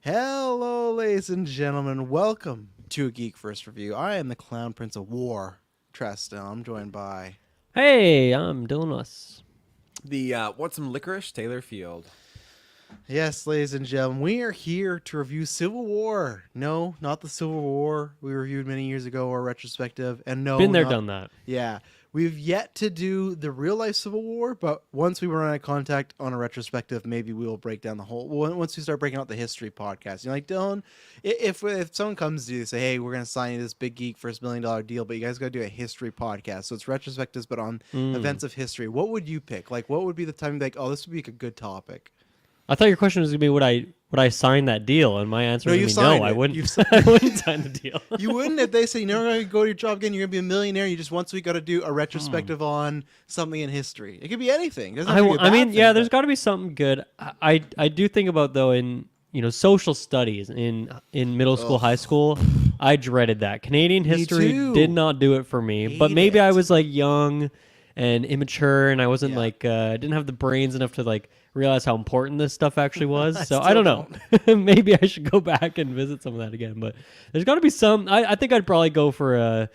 Hello, ladies and gentlemen. Welcome to a Geek First Review. I am the Clown Prince of War, Treston. I'm joined by... Hey, I'm Dylan Russ. The want some licorice, Taylor Field. Yes, ladies and gentlemen, we are here to review Civil War. No, not the Civil War we reviewed many years ago, or retrospective. And no, Been there, not- done that. Yeah. We've yet to do the real-life Civil War, but once we run out of contact on a retrospective, maybe we'll break down the whole... Once we start breaking out the history podcast. You're like, Dylan, if someone comes to you and say, hey, we're going to sign you this big geek $1 million deal, but you guys got to do a history podcast. So it's retrospectives, but on events of history. What would you pick? Like, what would be the time like, oh, this would be a good topic? I thought your question was going to be would I sign that deal? And my answer No, was you've going to be no, signed I it. wouldn't. You've I wouldn't sign the deal. You wouldn't if they say you're never going to go to your job again. You're going to be a millionaire. You just once we got to do a retrospective on something in history. It could be anything. It doesn't have to be a I bad mean, thing, yeah, there's but- got to be something good. I do think about though in social studies in middle school, high school. I dreaded that. Canadian history too. did not do it for me. But Hate maybe it. I was like young and immature, and I wasn't Yeah. like didn't have the brains enough to like realize how important this stuff actually was. So I still don't know. Maybe I should go back and visit some of that again. But there's got to be some. I think I'd probably go for a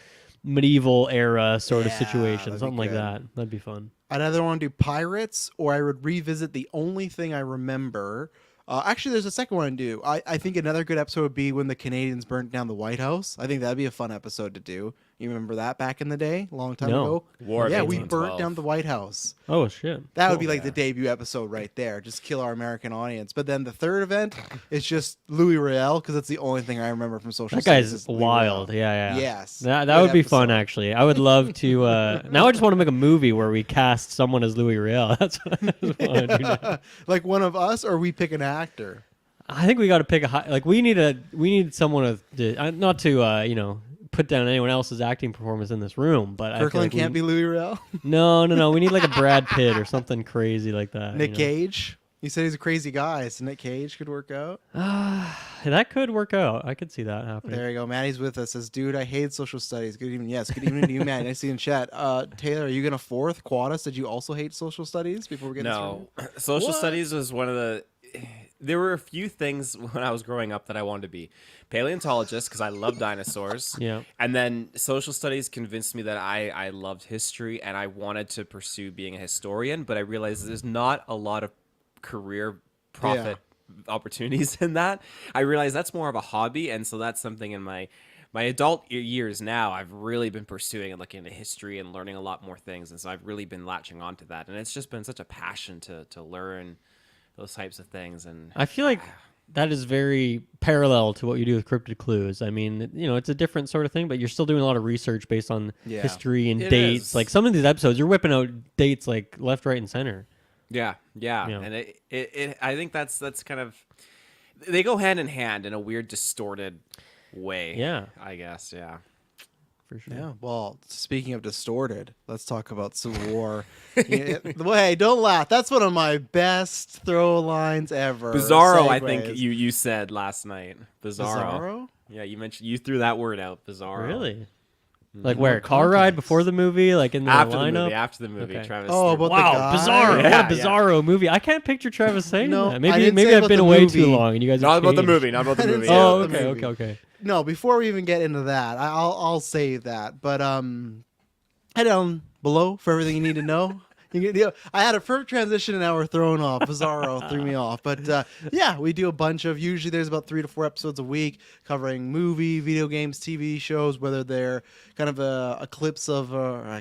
medieval era sort of Yeah, situation, that'd be something like good. that. That'd be fun. I'd either want to do pirates or I would revisit the only thing I remember. Actually, there's a second one to do. I think another good episode would be when the Canadians burnt down the White House. I think that'd be a fun episode to do. You remember that back in the day, a long time No. ago? War of Yeah, we 1812. burnt down the White House. Oh shit. That would be Cool. like the debut episode right there. Just kill our American audience. But then the third event is just Louis Riel because that's the only thing I remember from social That studies. guy's is Louis Wild. Riel. Yeah. Yes. That Good would be fun, episode. actually. I would love to. Now I just want to make a movie where we cast someone as Louis Riel. That's what I just want to do now. Like one of us, or we pick an actor. I think we got to pick a high. Like we need someone with not to put down anyone else's acting performance in this room, but I feel Kirkland like we- can't be Louis Riel. No. We need like a Brad Pitt or something crazy like that. Nick you know? Cage. You said he's a crazy guy, so Nick Cage could work out. That could work out. I could see that happening. There you go. Maddie's with us. Says, dude, I hate social studies. Good evening. Yes, good evening to you, Maddie. Nice to see you in chat. Taylor, are you going to fourth quad us? Did you also hate social studies before we get No, social What? studies was one of the. There were a few things when I was growing up that I wanted to be paleontologist because I love dinosaurs. Yeah. And then social studies convinced me that I loved history and I wanted to pursue being a historian, but I realized there's not a lot of career profit opportunities in that. I realized that's more of a hobby, and so that's something in my adult years now I've really been pursuing and looking into history and learning a lot more things, and so I've really been latching onto that, and it's just been such a passion to learn those types of things. And I feel like that is very parallel to what you do with Cryptid Clues. I mean, it's a different sort of thing, but you're still doing a lot of research based on Yeah. history and It dates. is. Like some of these episodes, you're whipping out dates like left, right, and center. yeah. Yeah. And it I think that's kind of, they go hand in hand in a weird distorted way. Yeah. I guess. Yeah. For sure. Yeah, well, speaking of distorted, let's talk about Civil War. Hey, don't laugh. That's one of my best throw lines ever. Bizarro, I Segues. think you said last night. Bizarro. Bizarro? Yeah, you threw that word out. Bizarro. Really? Like where? Car ride context. before the movie? Like in the After lineup? the movie, Okay. Travis. Oh, threw- about Wow, the guy? Bizarro! Yeah, What a yeah. Bizarro movie! I can't picture Travis saying No, that. I Maybe didn't say I've about been the away movie. too long, and you guys. not have about the changed. movie. Not about the I didn't movie. say Yeah. Oh, about the okay, movie. okay. No, before we even get into that, I'll save that. But head down below for everything you need to know. I had a perfect transition and now we're thrown off. Bizarro threw me off. But yeah, we do a bunch of, usually there's about 3 to 4 episodes a week covering movie, video games, TV shows, whether they're kind of a clips of,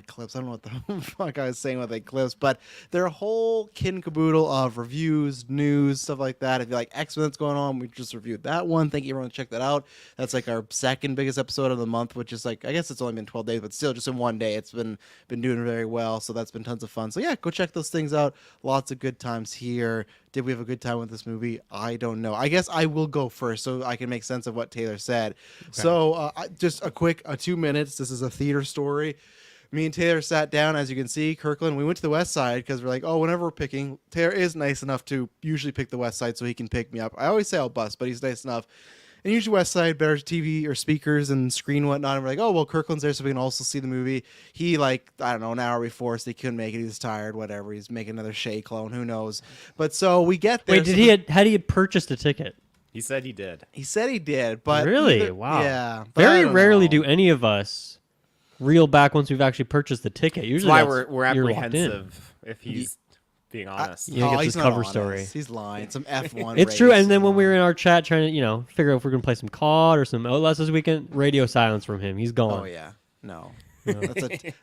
clips, I don't know what the fuck I was saying with like clips, but they're a whole kit and caboodle of reviews, news, stuff like that. If you like X-Men that's going on, we just reviewed that one. Thank you everyone to check that out. That's like our second biggest episode of the month, which is like, I guess it's only been 12 days, but still just in one day, it's been doing very well. So that's been tons of fun. So yeah, go check those things out. Lots of good times here. Did we have a good time with this movie? I don't know. I guess I will go first so I can make sense of what Taylor said. So just a quick 2 minutes. This is a theater story. Me and Taylor sat down, as you can see, Kirkland. We went to the West Side because we're like, oh, whenever we're picking, Taylor is nice enough to usually pick the West Side so he can pick me up. I always say I'll bus, but he's nice enough. And usually West Side, better TV or speakers and screen and whatnot. And we're like, oh, well, Kirkland's there so we can also see the movie. He, like, I don't know, an hour before, so he couldn't make it. He was tired, whatever. He's making another Shay clone, who knows. But so we get there. Wait, had he purchased a ticket? He said he did. He said he did, but Really? Wow. Yeah. But I Very don't rarely know. do any of us reel back once we've actually purchased the ticket. That's Usually why that's we're you're locked in. apprehensive if he's being honest. Yeah, get he's this not cover honest. story. He's lying. Some F1 It's true. race. And then when we were in our chat trying to, figure out if we're going to play some COD or some Outlast this weekend, radio silence from him. He's gone. Oh yeah, no.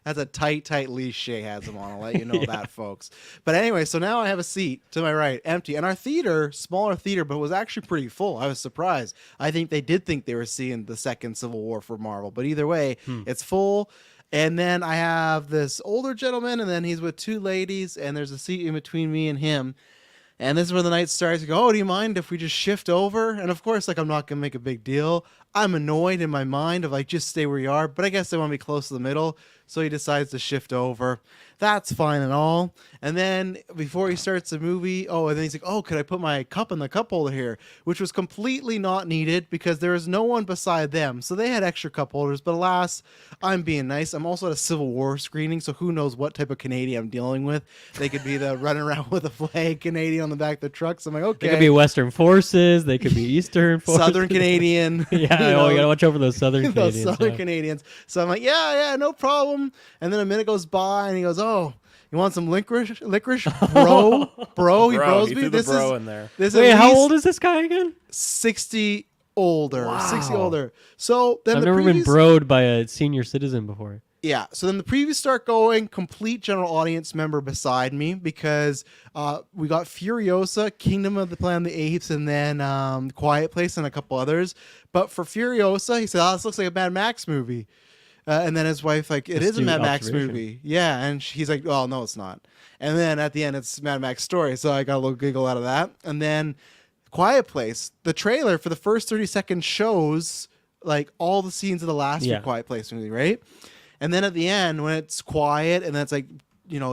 That's a tight leash Shay has him on. I'll let you know that, folks. But anyway, so now I have a seat to my right, empty, and our theater, smaller theater, but it was actually pretty full. I was surprised. I think they did think they were seeing the second Civil War for Marvel, but either way, it's full. And then I have this older gentleman, and then he's with two ladies, and there's a seat in between me and him. And this is where the night starts. I go, oh, do you mind if we just shift over? And of course, like, I'm not going to make a big deal. I'm annoyed in my mind of like, just stay where you are. But I guess they want to be close to the middle. So he decides to shift over. That's fine and all. And then before he starts the movie, and then he's like, oh, could I put my cup in the cup holder here? Which was completely not needed because there was no one beside them. So they had extra cup holders. But alas, I'm being nice. I'm also at a Civil War screening. So who knows what type of Canadian I'm dealing with. They could be the running around with a flag Canadian on the back of the truck. So I'm like, okay. They could be Western forces. They could be Eastern forces. Southern Canadian. Yeah, you gotta watch over those Southern those Canadians. Southern yeah. Canadians. So I'm like, yeah, no problem. And then a minute goes by, and he goes, oh, you want some licorice, bro? Bro, he bros he me. threw the This bro is in there. this Wait, at how least old is this guy again? 60 older. Wow. 60 older. So then I've the never previous, been broed by a senior citizen before. Yeah. So then the previews start going. Complete general audience member beside me because we got Furiosa, Kingdom of the Planet of the Apes, and then Quiet Place and a couple others. But for Furiosa, he said, "Oh, this looks like a Mad Max movie." And then his wife, like, it is a Astute Mad Max observation. movie. Yeah. And he's like, oh, no, it's not. And then at the end, it's Mad Max story. So I got a little giggle out of that. And then Quiet Place, the trailer for the first 30 seconds shows like all the scenes of the last Quiet Place movie, right? And then at the end, when it's quiet and that's like,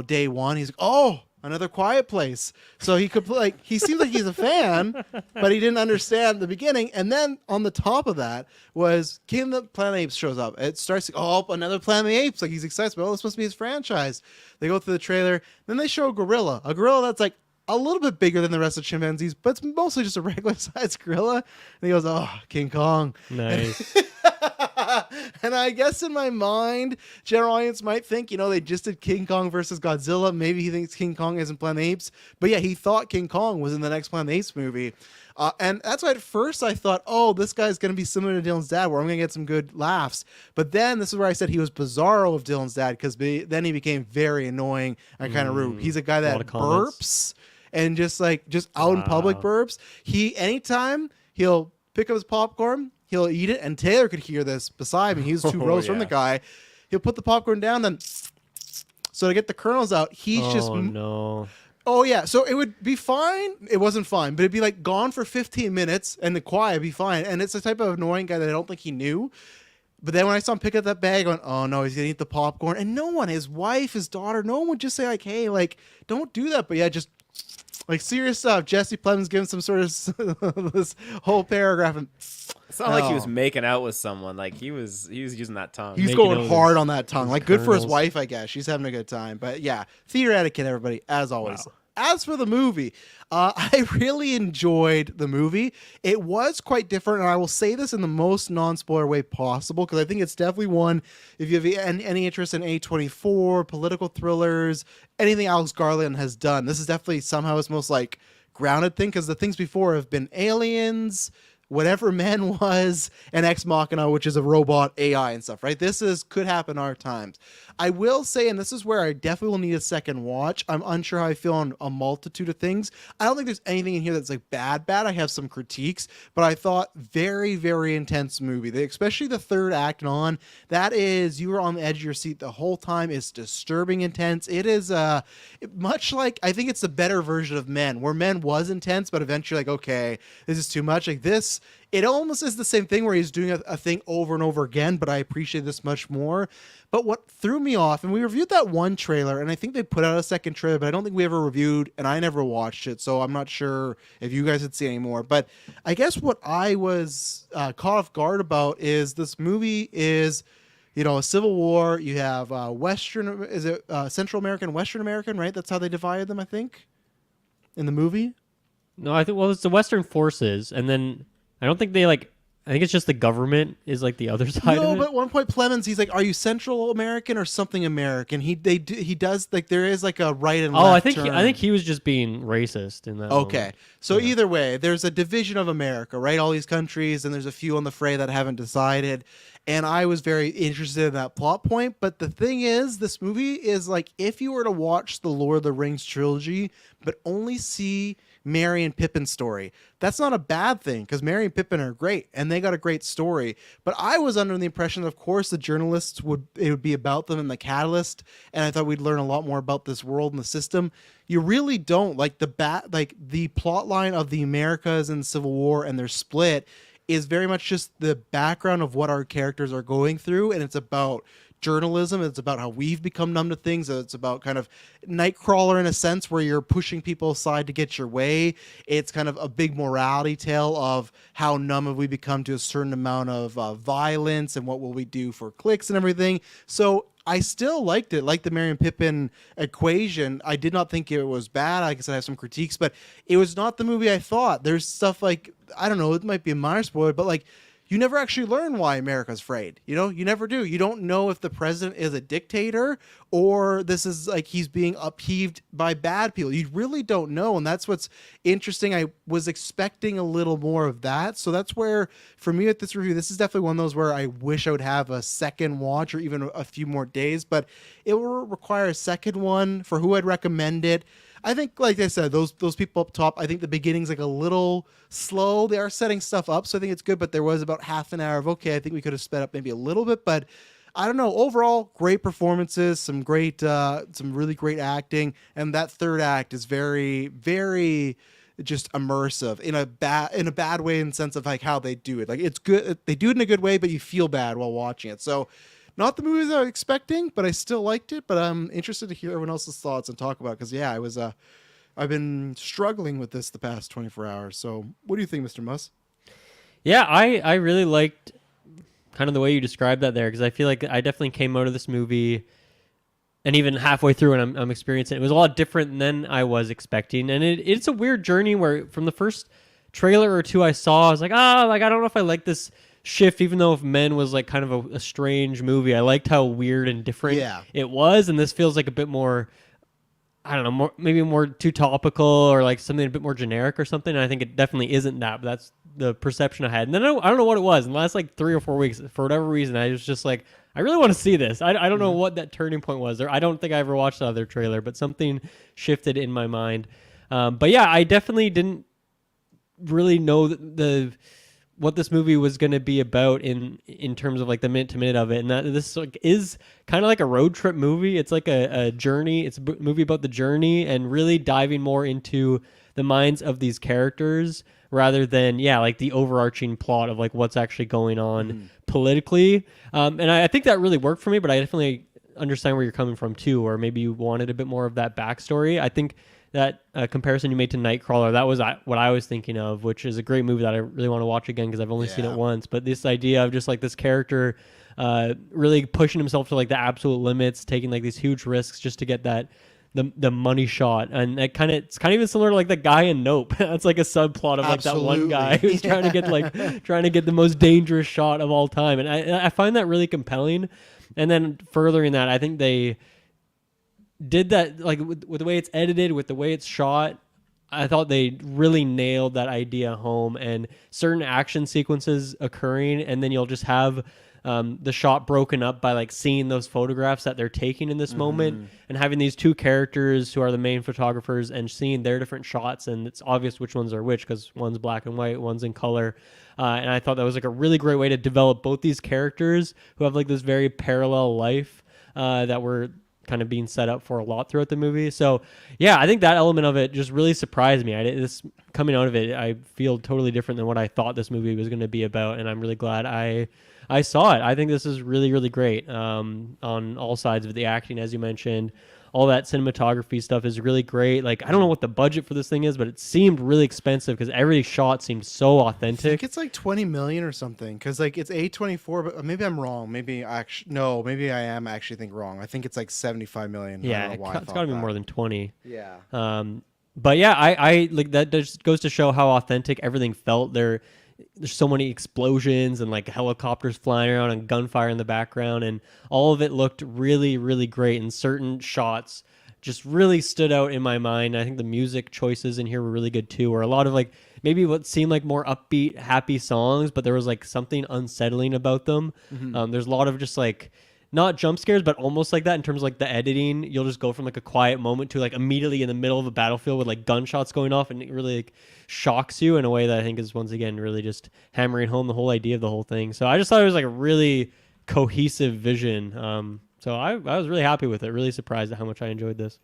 day one, he's like, oh, another Quiet Place. So he could he seems like he's a fan, but he didn't understand the beginning. And then on the top of that was King of the Planet of the Apes shows up. It starts, another Planet of the Apes. Like he's excited, but this must be his franchise. They go through the trailer. Then they show a gorilla that's like a little bit bigger than the rest of chimpanzees, but it's mostly just a regular sized gorilla. And he goes, oh, King Kong. Nice. And I guess in my mind, general audience might think, they just did King Kong versus Godzilla. Maybe he thinks King Kong isn't Planet of the Apes. But yeah, he thought King Kong was in the next Planet of the Apes movie. And that's why at first I thought, oh, this guy's going to be similar to Dylan's dad, where I'm going to get some good laughs. But then this is where I said he was Bizarro of Dylan's dad, because then he became very annoying and kind of rude. He's a guy that lot of comments. burps and just out in public burps. Anytime he'll pick up his popcorn, he'll eat it, and Taylor could hear this beside me. He was 2 rows from the guy. He'll put the popcorn down, then so to get the kernels out, he's no. Oh yeah, so it would be fine. It wasn't fine, but it'd be like gone for 15 minutes, and the quiet would be fine. And it's the type of annoying guy that I don't think he knew. But then when I saw him pick up that bag, I went, oh no, he's gonna eat the popcorn. And no one, his wife, his daughter, no one would just say like, hey, like, don't do that. But yeah, just like serious stuff. Jesse Plemons giving some sort of this whole paragraph, and It's not like he was making out with someone. Like he was using that tongue. he's Making going out hard his- on that tongue. his Like, good for his kernels. wife, I guess. She's having a good time. But yeah, theater etiquette, everybody, as always. Wow. As for the movie, I really enjoyed the movie. It was quite different, and I will say this in the most non-spoiler way possible, because I think it's definitely one, if you have any interest in A24, political thrillers, anything Alex Garland has done, this is definitely somehow his most like grounded thing, because the things before have been Aliens, Whatever Men Was, and Ex Machina, which is a robot AI and stuff, right? Could happen in our times. I will say, and this is where I definitely will need a second watch. I'm unsure how I feel on a multitude of things. I don't think there's anything in here that's like bad. I have some critiques, but I thought very, very intense movie. Especially the third act and on. That is, you were on the edge of your seat the whole time. It's disturbing intense. It is much like, I think it's the better version of Men, where Men was intense, but eventually like, okay, this is too much. Like this, it almost is the same thing where he's doing a thing over and over again, but I appreciate this much more. But what threw me off, and we reviewed that one trailer, and I think they put out a second trailer, but I don't think we ever reviewed, and I never watched it, so I'm not sure if you guys had seen any more. But I guess what I was caught off guard about is this movie is, a Civil War. You have Central American, Western American, right? That's how they divided them, I think, in the movie. No, I think, it's the Western forces, and then I don't think they like. I think it's just the government is like the other side No, of but it. at one point Plemons, he's like, "Are you Central American or something American?" He does like there is like a right and Oh, left I think turn. he was just being racist in that Okay. moment. So Yeah. either way, there's a division of America, right? All these countries, and there's a few on the fray that haven't decided. And I was very interested in that plot point. But the thing is, this movie is like if you were to watch the Lord of the Rings trilogy, but only see Merry and Pippin's story, that's not a bad thing because Merry and Pippin are great and they got a great story. But I was under the impression, of course, the journalists would be about them and the catalyst, and I thought we'd learn a lot more about this world and the system. You really don't like the plot line of the Americas and Civil War and their split is very much just the background of what our characters are going through, and it's about journalism. It's about how we've become numb to things. It's about kind of Nightcrawler in a sense where you're pushing people aside to get your way. It's kind of a big morality tale of how numb have we become to a certain amount of violence and what will we do for clicks and everything. So I still liked it, like the Merry and Pippin equation. I did not think it was bad. I guess I have some critiques, but it was not the movie I thought. There's stuff like, I don't know, it might be a minor spoiler, but like you never actually learn why America's afraid. You know, you never do. You don't know if the president is a dictator or this is like he's being upheaved by bad people. You really don't know. And that's what's interesting. I was expecting a little more of that. So that's where, for me at this review, this is definitely one of those where I wish I would have a second watch or even a few more days, but it will require a second one. For who I'd recommend it, I think, like I said, those people up top, I think the beginning's like a little slow. They are setting stuff up, so I think it's good. But there was about half an hour of okay, I think we could have sped up maybe a little bit, but I don't know. Overall, great performances, some really great acting, and that third act is very, very just immersive in a bad way in the sense of like how they do it. Like it's good, they do it in a good way, but you feel bad while watching it. So not the movies I was expecting, but I still liked it. But I'm interested to hear everyone else's thoughts and talk about because yeah, I was I've been struggling with this the past 24 hours. So what do you think, Mr. Muss? Yeah, I really liked kind of the way you described that there because I feel like I definitely came out of this movie and even halfway through and I'm experiencing it was a lot different than I was expecting. And it's a weird journey where from the first trailer or two I saw, I was like, like I don't know if I like this shift, even though if Men was like kind of a strange movie. I liked how weird and different it was, and this feels like a bit more, I don't know, maybe more too topical or like something a bit more generic or something. And I think it definitely isn't that, but that's the perception I had. And then I don't know what it was. In the last like 3 or 4 weeks, for whatever reason, I was just like, I really want to see this. I don't know what that turning point was. I don't think I ever watched the other trailer, but something shifted in my mind. But yeah, I definitely didn't really know what this movie was going to be about in terms of like the minute to minute of it, and that this like, is kind of like a road trip movie. It's like a journey. It's a movie about the journey and really diving more into the minds of these characters rather than like the overarching plot of like what's actually going on politically. And I think that really worked for me, but I definitely understand where you're coming from too, or maybe you wanted a bit more of that backstory. I think that comparison you made to Nightcrawler, that was what I was thinking of, which is a great movie that I really want to watch again because I've only seen it once. But this idea of just like this character really pushing himself to like the absolute limits, taking like these huge risks just to get the money shot, and it's kind of even similar to like the guy in Nope. That's like a subplot of like that one guy who's trying to get the most dangerous shot of all time, and I find that really compelling. And then furthering that, I think they did that like with the way it's edited, with the way it's shot. I thought they really nailed that idea home, and certain action sequences occurring, and then you'll just have the shot broken up by like seeing those photographs that they're taking in this moment, and having these two characters who are the main photographers and seeing their different shots, and it's obvious which ones are which because one's black and white, one's in color. And I thought that was like a really great way to develop both these characters who have like this very parallel life that were kind of being set up for a lot throughout the movie. So yeah, I think that element of it just really surprised me. This coming out of it, I feel totally different than what I thought this movie was going to be about, and I'm really glad I saw it. I think this is really, really great on all sides of the acting, as you mentioned. All that cinematography stuff is really great. Like, I don't know what the budget for this thing is, but it seemed really expensive because every shot seemed so I authentic. think it's like 20 million or something because like it's A24, but maybe I'm wrong. Maybe maybe I am actually think wrong. I think it's like 75 million. Yeah, I don't know why it's got to be more than 20. Yeah. But yeah, I like that just goes to show how authentic everything felt there. there's so many explosions and like helicopters flying around and gunfire in the background, and all of it looked really, really great. And certain shots just really stood out in my mind. I think the music choices in here were really good too, or a lot of like maybe what seemed like more upbeat, happy songs, but there was like something unsettling about them. There's a lot of just like not jump scares, but almost like that in terms of like the editing. You'll just go from like a quiet moment to like immediately in the middle of a battlefield with like gunshots going off, and it really like shocks you in a way that I think is once again really just hammering home the whole idea of the whole thing. So I just thought it was like a really cohesive vision. So I was really happy with it. Really surprised at how much I enjoyed this.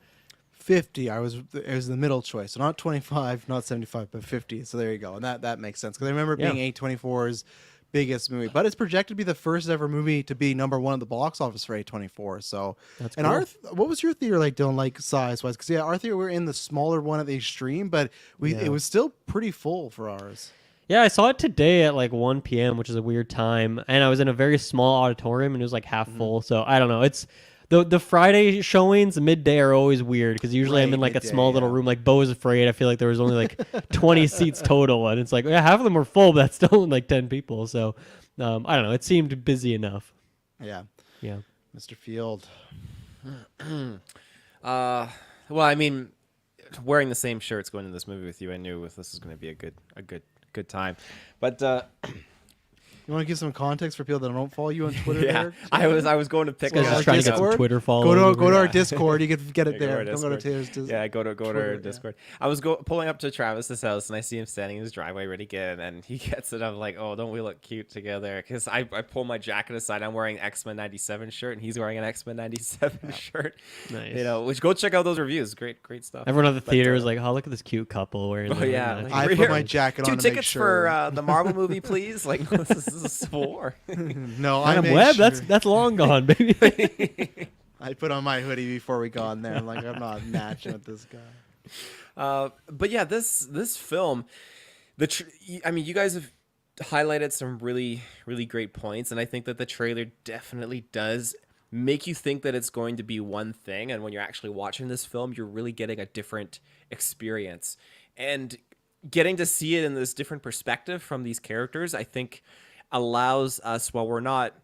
50. It was the middle choice, so not 25, not 75, but 50. So there you go, and that makes sense because I remember it being A24's biggest movie, but it's projected to be the first ever movie to be #1 at the box office for A24. So That's and cool. what was your theater like, Dylan, like size wise? Because our theater, we were in the smaller one at the extreme, but it was still pretty full for ours. Yeah, I saw it today at like 1 p.m., which is a weird time, and I was in a very small auditorium, and it was like half full. So I don't know. It's the Friday showings midday are always weird because usually I'm Right, in like midday, a small little yeah. room. Like Bo is Afraid, I feel like there was only like 20 seats total, and it's like yeah, half of them were full, but that's still like 10 people. So I don't know. It seemed busy enough. Yeah, Yeah. Mr. Field. Well, I mean, wearing the same shirts going to this movie with you, I knew this was going to be a good time. But You want to give some context for people that don't follow you on Twitter? yeah, there? I was going to pick Guys Well, just our trying to get some Discord? Twitter Go followers. to our Yeah. Discord. You can get it Yeah, go to there. our Don't go to Discord. Taylor's Discord. Yeah, go to Twitter, our yeah. Discord. I was pulling up to Travis's house, and I see him standing in his driveway ready to get in, and he gets it. I'm like, oh, don't we look cute together? Because I pull my jacket aside. I'm wearing X-Men 97 shirt, and he's wearing an X-Men 97 shirt. Nice. You know, which go check out those reviews. Great stuff. Everyone at the But, theater was like, "Oh, look at this cute couple wearing." Oh their yeah, matching I We're put here. my jacket 2 on to make tickets sure. for the Marvel movie, please. Like, no, this is for. No, I Adam made Webb, sure. that's long gone, baby. I put on my hoodie before we got in there. I'm like, I'm not matching with this guy. But yeah, this film, I mean, you guys have highlighted some really great points, and I think that the trailer definitely does make you think that it's going to be one thing, and when you're actually watching this film, you're really getting a different experience, and getting to see it in this different perspective from these characters, I think allows us, while we're not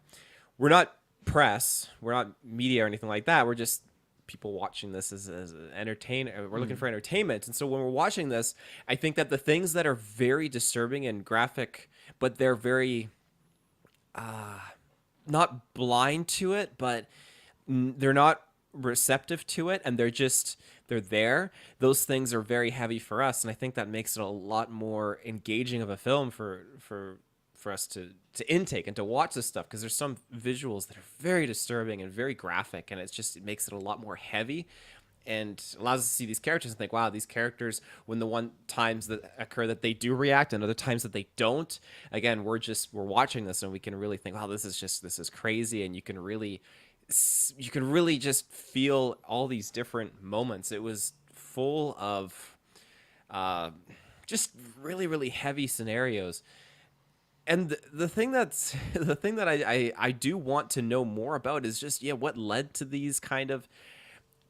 press, we're not media or anything like that, we're just people watching this as an entertainer. We're looking for entertainment, and so when we're watching this, I think that the things that are very disturbing and graphic, but they're very not blind to it, but they're not receptive to it, and they're there. Those things are very heavy for us, and I think that makes it a lot more engaging of a film for us to intake and to watch this stuff, because there's some visuals that are very disturbing and very graphic, and it makes it a lot more heavy and allows us to see these characters and think, wow, these characters, when the one times that occur that they do react and other times that they don't, again, we're watching this and we can really think, wow, this is crazy, and you can really just feel all these different moments. It was full of just really heavy scenarios. And the thing that I do want to know more about is just what led to these kind of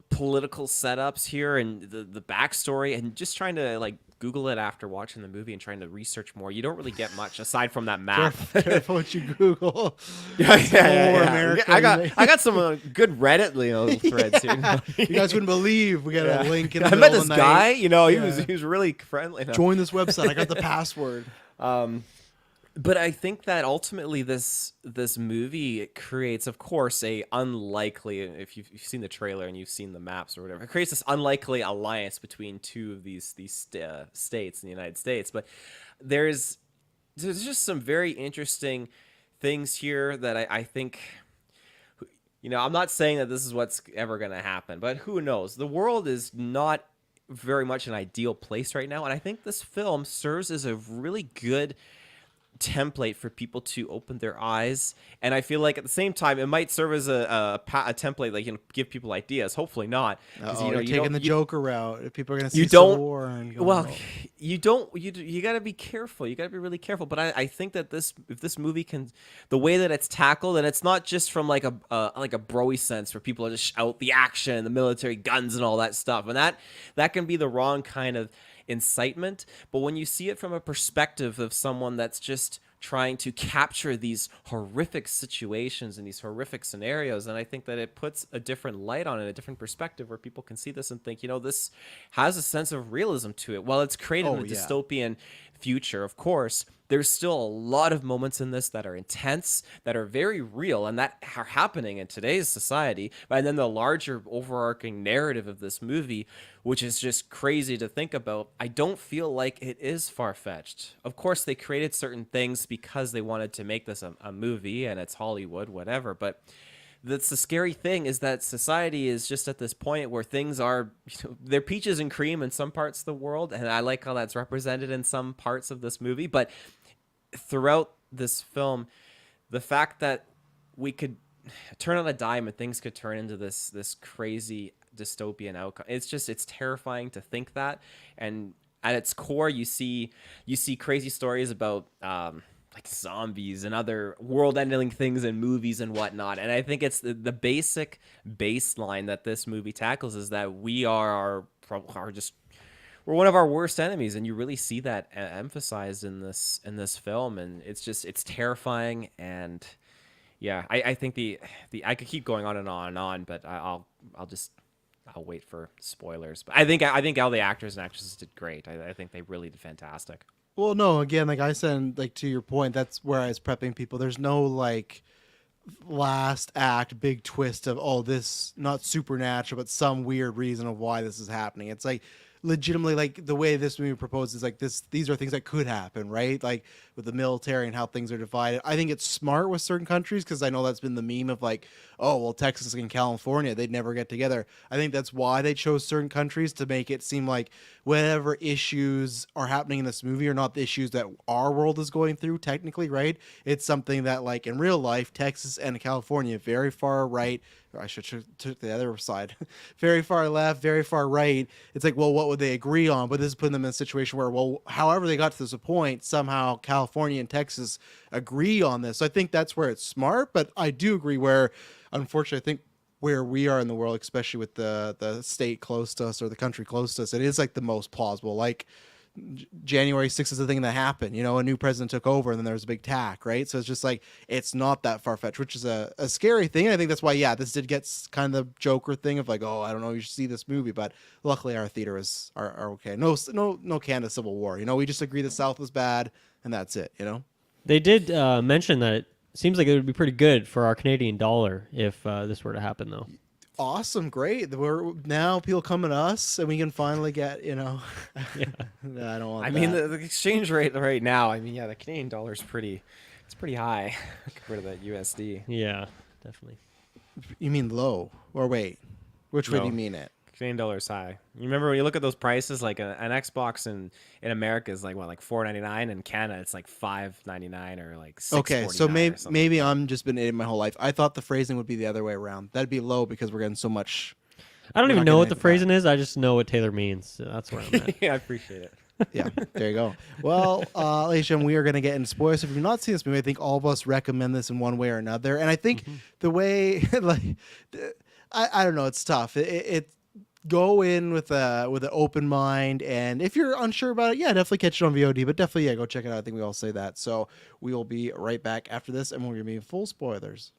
political setups here, and the backstory, and just trying to like Google it after watching the movie and trying to research more. You don't really get much aside from that map. Careful what you Google. Yeah. America, I got some good Reddit threads here. You guys wouldn't believe we got a link in the I met middle this of the guy. night. He was really friendly. Join this website. I got the password. But I think that ultimately this movie creates, of course, a unlikely, if you've seen the trailer and you've seen the maps or whatever, it creates this unlikely alliance between two of these states in the United States. But there's just some very interesting things here that I think, I'm not saying that this is what's ever going to happen, but who knows? The world is not very much an ideal place right now, and I think this film serves as a really good template for people to open their eyes, and I feel like at the same time it might serve as a template, like give people ideas. Hopefully not, because you're taking the Joker route. If people are going to see you Civil don't War and go, well "Oh." you got to be careful. You got to be really careful. But I think that if this movie can, the way that it's tackled, and it's not just from like a broy sense where people are just out the action, the military guns and all that stuff, and that can be the wrong kind of incitement. But when you see it from a perspective of someone that's just trying to capture these horrific situations and these horrific scenarios, and I think that it puts a different light on it, a different perspective, where people can see this and think, this has a sense of realism to it. While it's created in Oh a yeah. dystopian future, of course, there's still a lot of moments in this that are intense, that are very real, and that are happening in today's society. And then the larger overarching narrative of this movie, which is just crazy to think about, I don't feel like it is far-fetched. Of course, they created certain things because they wanted to make this a movie, and it's Hollywood, whatever, but that's the scary thing, is that society is just at this point where things are, they're peaches and cream in some parts of the world, and I like how that's represented in some parts of this movie. But throughout this film, the fact that we could turn on a dime and things could turn into this crazy dystopian outcome, it's terrifying to think that. And at its core, you see crazy stories about like zombies and other world-ending things in movies and whatnot. And I think it's the basic baseline that this movie tackles, is that we are just, we're one of our worst enemies, and you really see that emphasized in this film. And it's terrifying. And yeah, I think the I could keep going on and on and on, but I'll wait for spoilers. But I think all the actors and actresses did great. I think they really did fantastic. Well, no, again, like I said, like to your point, that's where I was prepping people. There's no like last act big twist of, oh, this not supernatural, but some weird reason of why this is happening. It's like legitimately, like the way this movie proposes, like these are things that could happen, right? Like with the military and how things are divided. I think it's smart with certain countries, because I know that's been the meme of like, oh, well, Texas and California, they'd never get together. I think that's why they chose certain countries, to make it seem like whatever issues are happening in this movie are not the issues that our world is going through technically, right? It's something that, like in real life, Texas and California, very far right, or I should took the other side, very far left, very far right. It's like, well, what would they agree on? But this is putting them in a situation where, well, however they got to this point, somehow California and Texas agree on this. So I think that's where it's smart. But I do agree where, unfortunately, I think where we are in the world, especially with the state close to us or the country close to us, it is like the most plausible. Like January 6th is the thing that happened. A new president took over, and then there was a big attack, right? So it's just like, it's not that far-fetched, which is a scary thing. And I think that's why, yeah, this did get kind of the Joker thing of like, oh, I don't know, you should see this movie. But luckily our theaters are okay. No Canada Civil War. We just agree the South was bad, and that's it. They did mention that it seems like it would be pretty good for our Canadian dollar if this were to happen, though. Awesome, great. We're now people coming to us, and we can finally get, Yeah. I don't want. I mean, the exchange rate right now. I mean, yeah, the Canadian dollar is pretty high compared to that USD. Yeah, definitely. You mean low, or wait, which way do No. you mean it? Canadian dollar is high. You remember when you look at those prices, like an Xbox in America is like what, like $4.99, in Canada it's like $5.99 or like $6.49. Okay, so maybe like I'm just been idiot my whole life. I thought the phrasing would be the other way around. That'd be low because we're getting so much. I don't We're even not know getting what the anything phrasing is. I just know what Taylor means. So that's where I'm at. yeah, I appreciate it. Yeah, there you go. Well, ladies and gentlemen, we are going to get into spoilers. So if you've not seen this movie, I think all of us recommend this in one way or another. And I think the way, like, I don't know, it's tough. It go in with an open mind, and if you're unsure about it, yeah, definitely catch it on VOD. But definitely, yeah, go check it out. I think we all say that. So we will be right back after this, and we're going to be in full spoilers.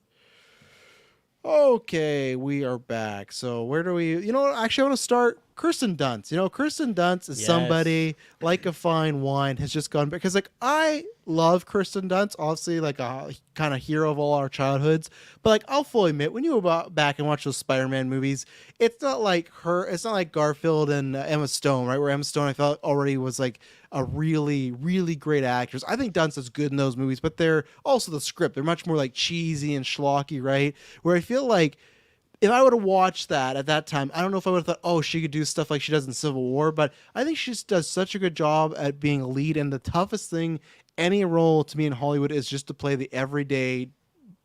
Okay, we are back. So where do we? Actually, I want to start. Kirsten Dunst. Kirsten Dunst is Yes. somebody like a fine wine has just gone, because like I love Kirsten Dunst, obviously like a kind of hero of all our childhoods. But like I'll fully admit, when you go back and watch those Spider-Man movies, it's not like her. It's not like Garfield and Emma Stone, right? Where Emma Stone I felt already was like a really, really great actress. I think Dunst is good in those movies, but they're also the script. They're much more like cheesy and schlocky, right? Where I feel like if I would have watched that at that time, I don't know if I would have thought, oh, she could do stuff like she does in Civil War, but I think she just does such a good job at being a lead. And the toughest thing, any role to me in Hollywood, is just to play the everyday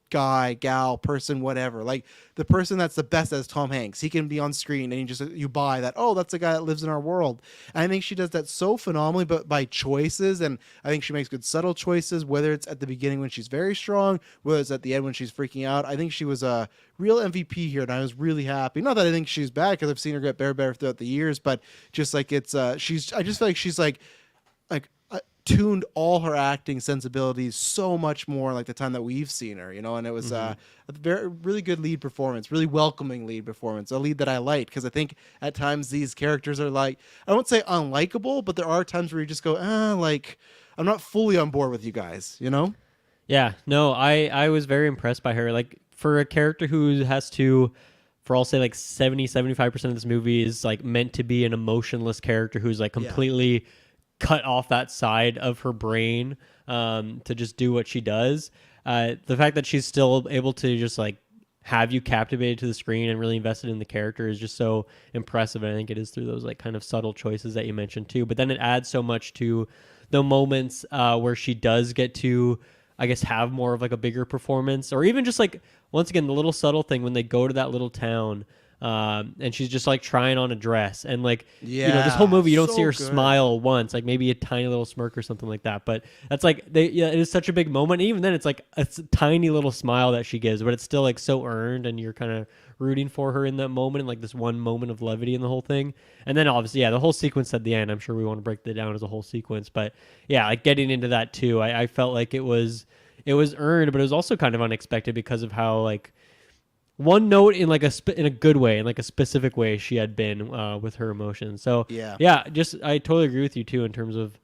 guy, gal, person, whatever. Like the person that's the best as Tom Hanks. He can be on screen and you buy that, oh, that's the guy that lives in our world. And I think she does that so phenomenally, but by choices. And I think she makes good subtle choices, whether it's at the beginning when she's very strong, whether it's at the end when she's freaking out. I think she was a real MVP here, and I was really happy. Not that I think she's bad, because I've seen her get better throughout the years, but just like it's she's I just feel like she's like tuned all her acting sensibilities so much more like the time that we've seen her, and it was a very really good lead performance, really welcoming lead performance, a lead that I liked, because I think at times these characters are like, I won't say unlikable, but there are times where you just go, like I'm not fully on board with you guys. Yeah, no, I was very impressed by her. Like, for a character who has to, for I'll say like 70-75% of this movie is like meant to be an emotionless character who's like completely cut off that side of her brain to just do what she does. The fact that she's still able to just like have you captivated to the screen and really invested in the character is just so impressive. And I think it is through those like kind of subtle choices that you mentioned too. But then it adds so much to the moments where she does get to, I guess, have more of like a bigger performance, or even just like, once again, the little subtle thing when they go to that little town and she's just like trying on a dress, and like, this whole movie you don't see her smile once, like maybe a tiny little smirk or something like that, but that's like it is such a big moment. And even then it's like a tiny little smile that she gives, but it's still like so earned, and you're kind of rooting for her in that moment, and like this one moment of levity in the whole thing. And then obviously the whole sequence at the end, I'm sure we want to break that down as a whole sequence, but like getting into that too, I felt like it was earned, but it was also kind of unexpected because of how like one note in like in a good way, in like a specific way she had been with her emotions. So just I totally agree with you too in terms of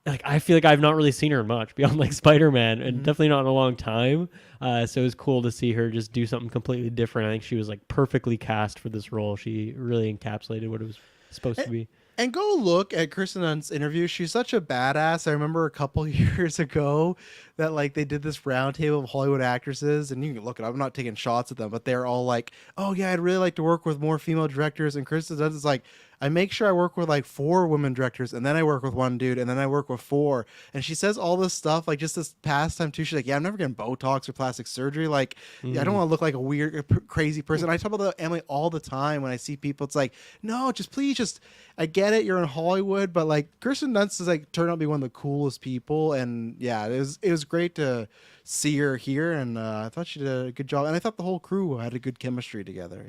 like, I feel like I've not really seen her much beyond like Spider-Man, and definitely not in a long time. So it was cool to see her just do something completely different. I think she was like perfectly cast for this role. She really encapsulated what it was supposed to be. And go look at Kirsten Dunst's interview. She's such a badass. I remember a couple years ago that like they did this roundtable of Hollywood actresses, and you can look it up. I'm not taking shots at them, but they're all like, "Oh yeah, I'd really like to work with more female directors." And Kirsten Dunst is like, "I make sure I work with like 4 women directors, and then I work with one dude, and then I work with 4." And she says all this stuff like just this past time too. She's like, "Yeah, I'm never getting Botox or plastic surgery. Like, I don't want to look like a weird, crazy person." I talk about that Emily all the time when I see people. It's like, no, please, I get it, you're in Hollywood, but like Kirsten Dunst is like turned out to be one of the coolest people, and it was great to see her here, and I thought she did a good job, and I thought the whole crew had a good chemistry together.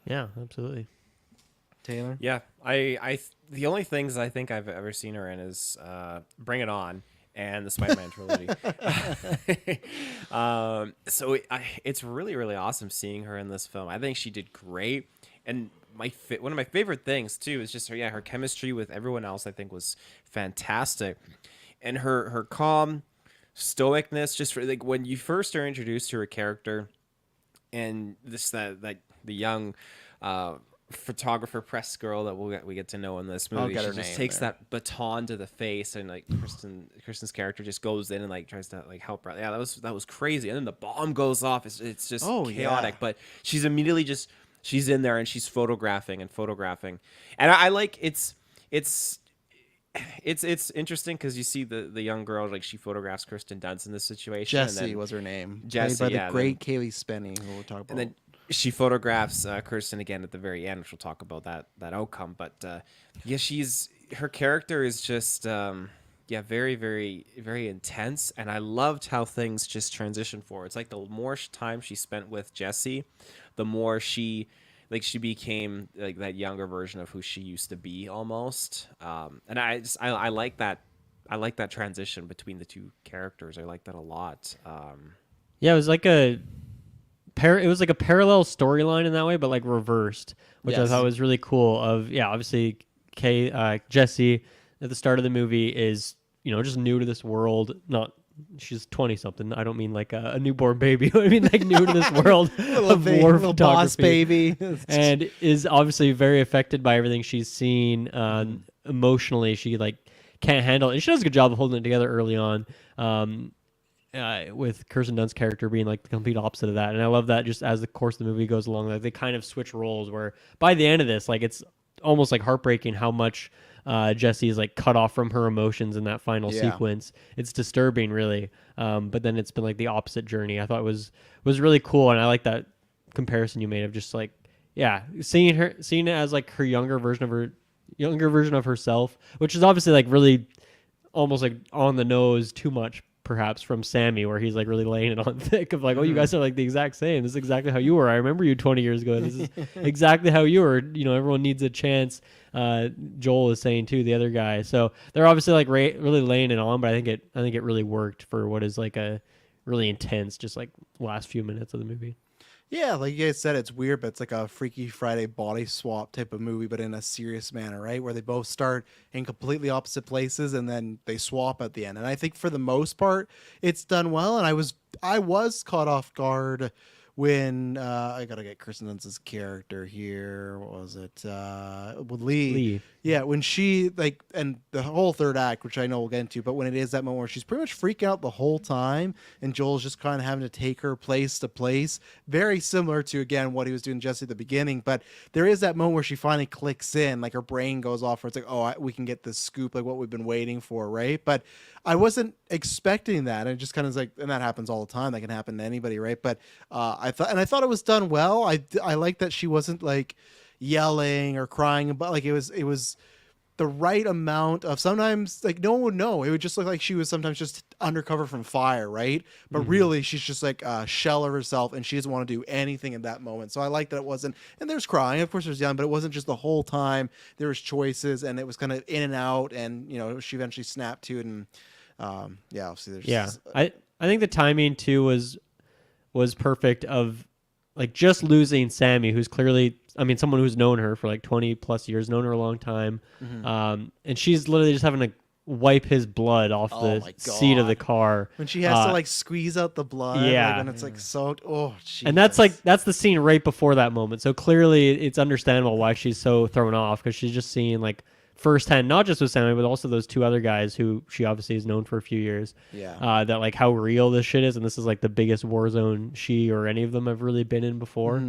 Yeah, absolutely. Taylor? Yeah, the only things I think I've ever seen her in is Bring It On and the Spider-Man trilogy. It's really, really awesome seeing her in this film. I think she did great, and one of my favorite things too is just her chemistry with everyone else. I think was fantastic, and her calm stoicness. Just for like when you first are introduced to her character, and that the young photographer press girl that we get to know in this movie, she just takes that baton to the face, and like Kristen's character just goes in and like tries to like help her. Yeah, that was crazy. And then the bomb goes off. It's just chaotic, but she's immediately she's in there and she's photographing, and I like it's interesting because you see the young girl, like she photographs Kirsten Dunst in this situation. Jessie was her name. Jessie, played by the great Kaylee Spenny, who we'll talk about. And then she photographs Kirsten again at the very end, which we'll talk about that outcome. But her character is just very, very, very intense, and I loved how things just transitioned forward. It's like the more time she spent with Jessie, the more she became like that younger version of who she used to be almost. And I like that. I like that transition between the two characters. I like that a lot. It was like a parallel storyline in that way, but like reversed, which I thought was really cool. Obviously, Jessie at the start of the movie is just new to this world. She's 20 something. I don't mean like a newborn baby. I mean like new to this world of war photography, boss baby, and is obviously very affected by everything she's seen. Emotionally, she like can't handle it. And she does a good job of holding it together early on. With Kirsten Dunst's character being like the complete opposite of that. And I love that just as the course of the movie goes along, like they kind of switch roles, where by the end of this, like it's almost like heartbreaking how much Jesse is like cut off from her emotions in that final Yeah. sequence. It's disturbing, really. But then it's been like the opposite journey. I thought was really cool, and I like that comparison you made of just like, yeah, seeing it as like her younger version of herself, which is obviously like really almost like on the nose too much perhaps from Sammy, where he's like really laying it on thick of like, oh, you guys are like the exact same. This is exactly how you were. I remember you 20 years ago. This is exactly how you were. You know, everyone needs a chance. Joel is saying too, the other guy. So they're obviously like really laying it on, but I think it really worked for what is like a really intense, just like last few minutes of the movie. Yeah, like you guys said, it's weird, but it's like a Freaky Friday body swap type of movie, but in a serious manner, right? Where they both start in completely opposite places and then they swap at the end. And I think for the most part, it's done well. And I was caught off guard when I gotta get Kirsten Dunst's character here. What was it? With Lee. Yeah, when she like, and the whole third act, which I know we'll get into, but when it is that moment where she's pretty much freaking out the whole time, and Joel's just kind of having to take her place to place, very similar to again what he was doing to Jesse at the beginning. But there is that moment where she finally clicks in, like her brain goes off, where it's like, oh, we can get this scoop, like what we've been waiting for, right? But I wasn't expecting that, and it just kind of like, and that happens all the time. That can happen to anybody, right? But I thought it was done well. I like that she wasn't like yelling or crying, but like it was the right amount of, sometimes like no one would know. It would just look like she was sometimes just undercover from fire, right? But really she's just like a shell of herself, and she doesn't want to do anything in that moment. So I like that it wasn't, and there's crying, of course there's yelling, but it wasn't just the whole time. There was choices, and it was kind of in and out, and you know, she eventually snapped to it. And yeah, obviously there's I think the timing too was perfect of like just losing Sammy, who's clearly, I mean, someone who's known her for like 20 plus years, known her a long time. And she's literally just having to wipe his blood off the seat of the car. when she has to like squeeze out the blood, yeah. like when it's like soaked. Oh, Jesus. And that's the scene right before that moment. So clearly it's understandable why she's so thrown off, because she's just seeing like firsthand, not just with Sammy, but also those two other guys who she obviously has known for a few years. Yeah. That like how real this shit is, and this is like the biggest war zone she or any of them have really been in before.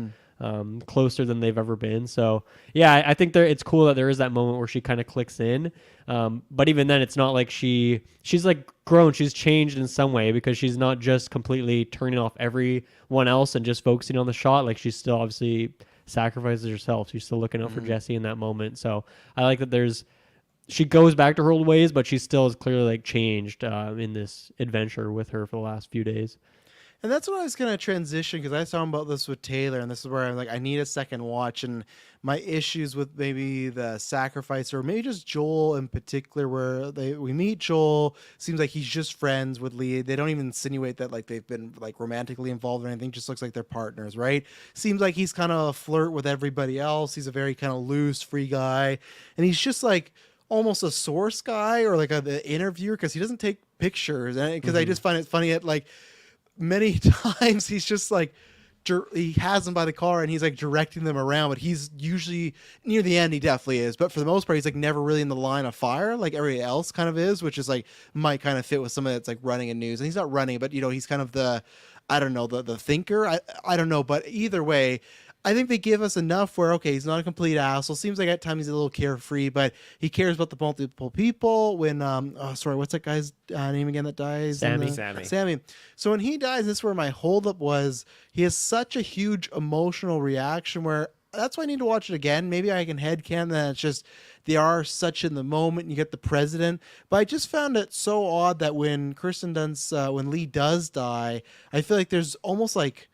Closer than they've ever been. So yeah, I think it's cool that there is that moment where she kind of clicks in. But even then, it's not like she's like grown. She's changed in some way, because she's not just completely turning off everyone else and just focusing on the shot. Like she's still obviously sacrifices herself. She's still looking out for Jesse in that moment. So I like that she goes back to her old ways, but she still is clearly like changed in this adventure with her for the last few days. And that's what I was going to transition, because I was talking about this with Taylor, and this is where I'm like, I need a second watch. And my issues with maybe the sacrifice, or maybe just Joel in particular, where we meet Joel, seems like he's just friends with Lee. They don't even insinuate that like they've been like romantically involved or anything. Just looks like they're partners, right? Seems like he's kind of a flirt with everybody else. He's a very kind of loose, free guy, and he's just like almost a source guy, or like the interviewer, because he doesn't take pictures. And because I just find it funny at like many times he's just like he has them by the car and he's like directing them around, but he's usually near the end, he definitely is, but for the most part he's like never really in the line of fire like everybody else kind of is, which is like might kind of fit with somebody that's like running a news. And he's not running, but you know, he's kind of the, I don't know, the thinker. I don't know, but either way, I think they give us enough where, okay, he's not a complete asshole. Seems like at times he's a little carefree, but he cares about the multiple people. When, sorry, what's that guy's name again that dies? Sammy. So when he dies, this is where my holdup was. He has such a huge emotional reaction where that's why I need to watch it again. Maybe I can headcanon that it's just they are such in the moment. You get the president, but I just found it so odd that when Kirsten Dunst, when Lee does die, I feel like there's almost like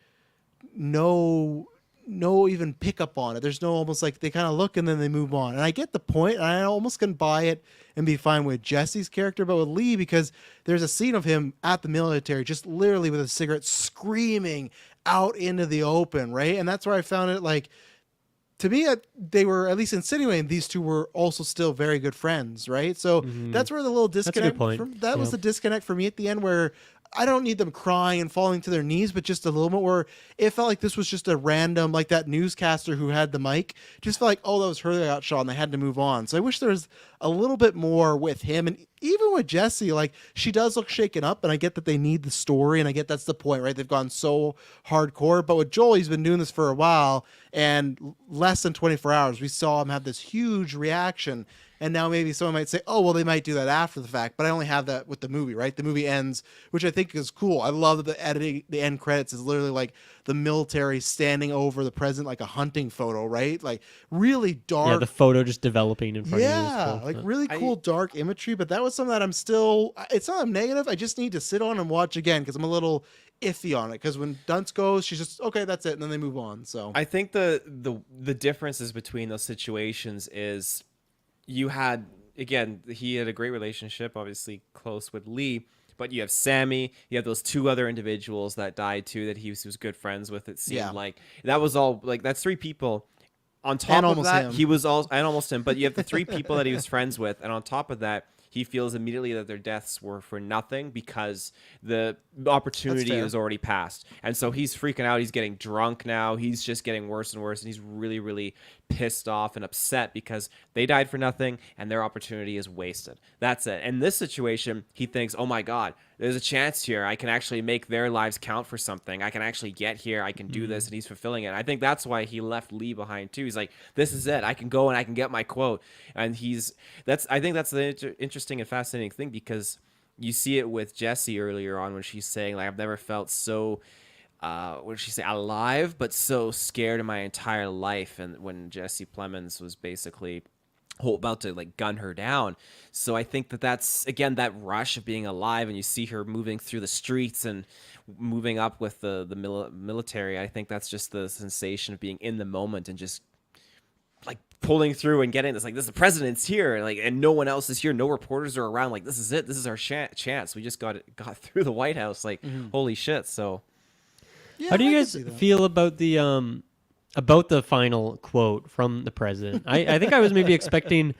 no even pick up on it. There's no, almost like they kind of look and then they move on. And I get the point, and I almost can buy it and be fine with Jesse's character, but with Lee, because there's a scene of him at the military just literally with a cigarette screaming out into the open, right? And that's where I found it like, to me, they were at least insinuating these two were also still very good friends, right? So that's where the little disconnect. That was the disconnect for me at the end, where I don't need them crying and falling to their knees, but just a little bit where it felt like this was just a random, like that newscaster who had the mic, just felt like, oh, that was her that got shot and they had to move on. So I wish there was a little bit more with him. And even with Jesse, like she does look shaken up, and I get that they need the story, and I get that's the point, right? They've gone so hardcore, but with Joel, he's been doing this for a while, and less than 24 hours, we saw him have this huge reaction. And now maybe someone might say, oh, well, they might do that after the fact, but I only have that with the movie, right? The movie ends, which I think is cool. I love that the editing, the end credits is literally like the military standing over the president, like a hunting photo, right? Like really dark. Yeah, the photo just developing in front of you. Yeah, like really cool dark imagery, but that was something that I'm still, it's not I'm negative. I just need to sit on and watch again because I'm a little iffy on it. Because when Dunst goes, she's just, okay, that's it. And then they move on. So I think the differences between those situations is you had, again, he had a great relationship, obviously close with Lee, but you have Sammy, you have those two other individuals that died too that he was good friends with. It seemed like that was all like that's three people. On top of that, he was also and almost him, but you have the three people that he was friends with, and on top of that, he feels immediately that their deaths were for nothing because the opportunity was already passed. And so he's freaking out. He's getting drunk now. He's just getting worse and worse. And he's really, really pissed off and upset because they died for nothing and their opportunity is wasted. That's it. In this situation, he thinks, oh my God, there's a chance here. I can actually make their lives count for something. I can actually get here. I can do this. And he's fulfilling it. I think that's why he left Lee behind too. He's like, this is it. I can go and I can get my quote. And I think that's the interesting and fascinating thing because you see it with Jessie earlier on when she's saying like, I've never felt so, what did she say? Alive, but so scared in my entire life. And when Jesse Plemons was basically about to like gun her down. So I think that's again that rush of being alive, and you see her moving through the streets and moving up with the military. I think that's just the sensation of being in the moment and just like pulling through and getting this. Like, this the president's here, like, and no one else is here. No reporters are around. Like, this is it. This is our chance. We just got through the White House. Like, holy shit. So, yeah, how do you guys feel about the final quote from the president? I think I was maybe expecting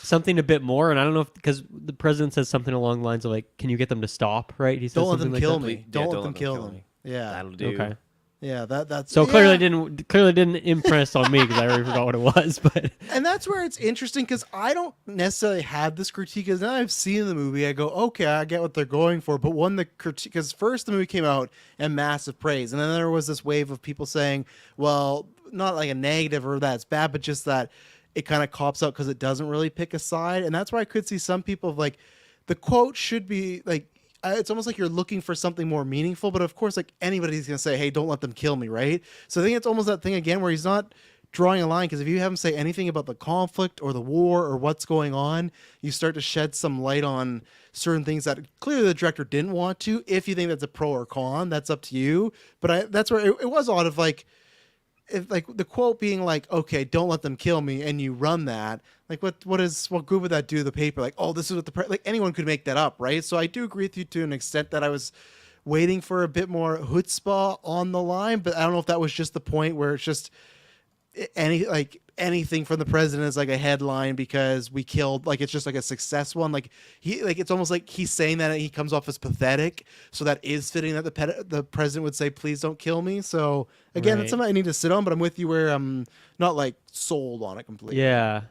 something a bit more, and I don't know if because the president says something along the lines of like, "Can you get them to stop?" Right? He says don't let them like kill that. me. Don't let them kill them. Yeah, that'll do. Okay. Yeah, that's so clearly didn't impress on me because I already forgot what it was. But and that's where it's interesting because I don't necessarily have this critique. Because now I've seen the movie, I go, okay, I get what they're going for. But one the critique, because first the movie came out and massive praise, and then there was this wave of people saying, well, not like a negative or that's bad, but just that it kind of cops out because it doesn't really pick a side, and that's where I could see some people like the quote should be like. It's almost like you're looking for something more meaningful, but of course, like anybody's going to say, hey, don't let them kill me, right? So I think it's almost that thing again where he's not drawing a line, because if you have him say anything about the conflict or the war or what's going on, you start to shed some light on certain things that clearly the director didn't want to. If you think that's a pro or con, that's up to you. But that's where it was odd of like, if like the quote being like, okay, don't let them kill me, and you run that, like what good would that do to the paper? Like, oh, this is what like anyone could make that up, right? So I do agree with you to an extent that I was waiting for a bit more chutzpah on the line, but I don't know if that was just the point where it's just anything from the president is like a headline because we killed, like it's just like a success one. Like it's almost like he's saying that and he comes off as pathetic. So that is fitting that the president would say, please don't kill me. So again, That's something I need to sit on, but I'm with you where I'm not like sold on it completely. Yeah.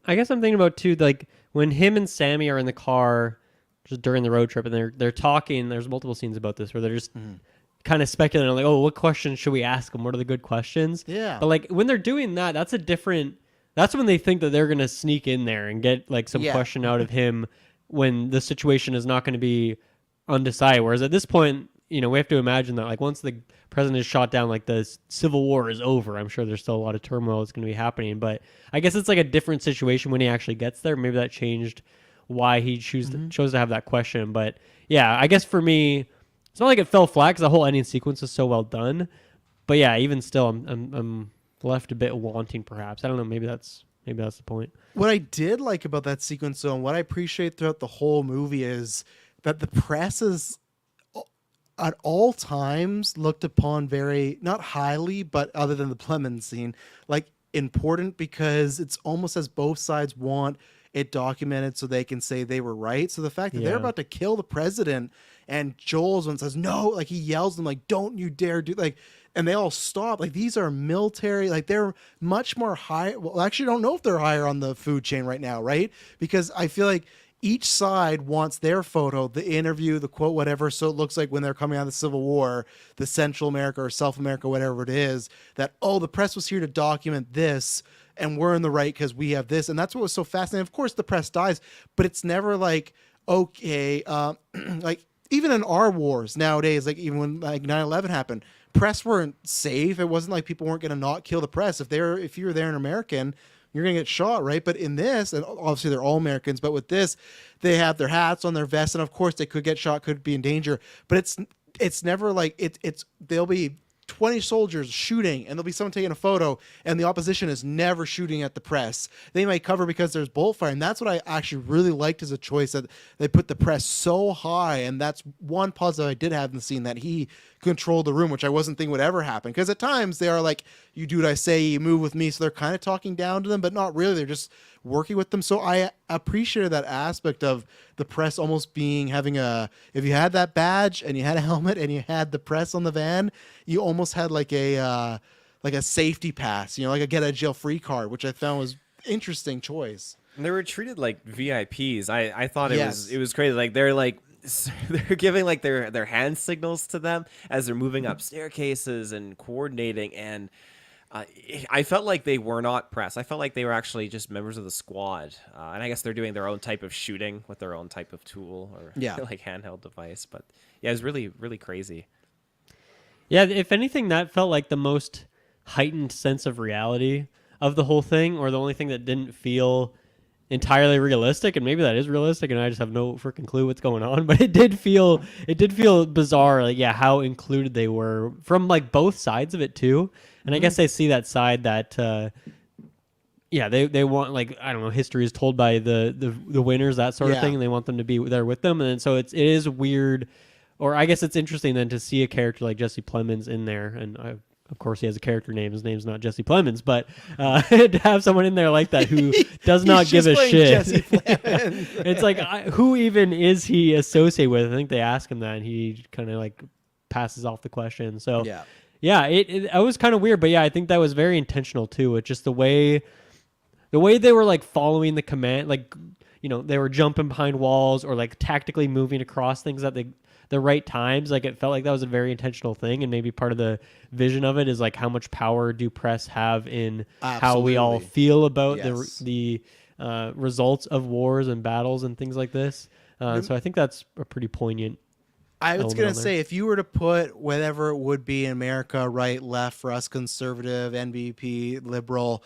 I guess I'm thinking about too, like when him and Sammy are in the car just during the road trip and they're talking, there's multiple scenes about this where they're just kind of speculating like, oh, what questions should we ask them? What are the good questions? Yeah. But like when they're doing that, that's when they think that they're going to sneak in there and get like some question out of him when the situation is not going to be undecided. Whereas at this point, we have to imagine that like once the president is shot down, like the civil war is over. I'm sure there's still a lot of turmoil that's going to be happening, but I guess it's like a different situation when he actually gets there. Maybe that changed why he chose to have that question. But yeah, I guess for me, it's not like it fell flat because the whole ending sequence is so well done. But yeah, even still, I'm left a bit wanting, perhaps. I don't know. Maybe that's the point. What I did like about that sequence, though, and what I appreciate throughout the whole movie is that the press is at all times looked upon very, not highly, but other than the Plemons scene, like important, because it's almost as both sides want it documented so they can say they were right. So the fact that they're about to kill the president and Joel's one says, no, like he yells them like, don't you dare do like, and they all stop. Like these are military, like they're much more high. Well, actually, I don't know if they're higher on the food chain right now, right? Because I feel like each side wants their photo, the interview, the quote, whatever. So it looks like when they're coming out of the Civil War, the Central America or South America, whatever it is, that, oh, the press was here to document this and we're in the right because we have this. And that's what was so fascinating. Of course, the press dies, but it's never like, okay, like even in our wars nowadays, like even when like 9/11 happened, press weren't safe. It wasn't like people weren't going to not kill the press. If you were there an American, you're going to get shot, right? But in this, and obviously they're all Americans, but with this, they have their hats on, their vests, and of course they could get shot, could be in danger. But it's never like it's they'll be 20 soldiers shooting and there'll be someone taking a photo and the opposition is never shooting at the press. They might cover because there's bullet fire, and that's what I actually really liked as a choice, that they put the press so high. And that's one positive I did have in the scene, that he controlled the room, which I wasn't thinking would ever happen, because at times they are like, you do what I say, you move with me, so they're kind of talking down to them, but not really, they're just working with them. So I appreciated that aspect of the press almost being having if you had that badge and you had a helmet and you had the press on the van, you almost had like a safety pass, like a get out of jail free card, which I found was interesting choice. And they were treated like VIPs. I thought Yes. it was crazy. Like they're giving like their hand signals to them as they're moving up staircases and coordinating, and I felt like they were not press. I felt like they were actually just members of the squad, and I guess they're doing their own type of shooting with their own type of tool or like handheld device. But yeah, it was really, really crazy. Yeah, if anything, that felt like the most heightened sense of reality of the whole thing, or the only thing that didn't feel entirely realistic. And maybe that is realistic, and I just have no freaking clue what's going on. But it did feel bizarre, like how included they were from like both sides of it too. And I guess I see that side that they want, like, I don't know, history is told by the winners, that sort of thing, and they want them to be there with them. And so it is weird, or I guess it's interesting then to see a character like Jesse Plemons in there. And of course he has a character name. His name's not Jesse Plemons, but to have someone in there like that who does not give a shit. Jesse Plemons. It's like, who even is he associated with? I think they ask him that, and he kind of like passes off the question. So yeah, it was kind of weird, but yeah, I think that was very intentional too. With just the way they were like following the command, like, they were jumping behind walls or like tactically moving across things at the right times. Like, it felt like that was a very intentional thing, and maybe part of the vision of it is like, how much power do press have in how we all feel about the results of wars and battles and things like this. So I think that's a pretty poignant. I was going to say, if you were to put whatever it would be in America, right, left, for us, conservative, NBP, liberal,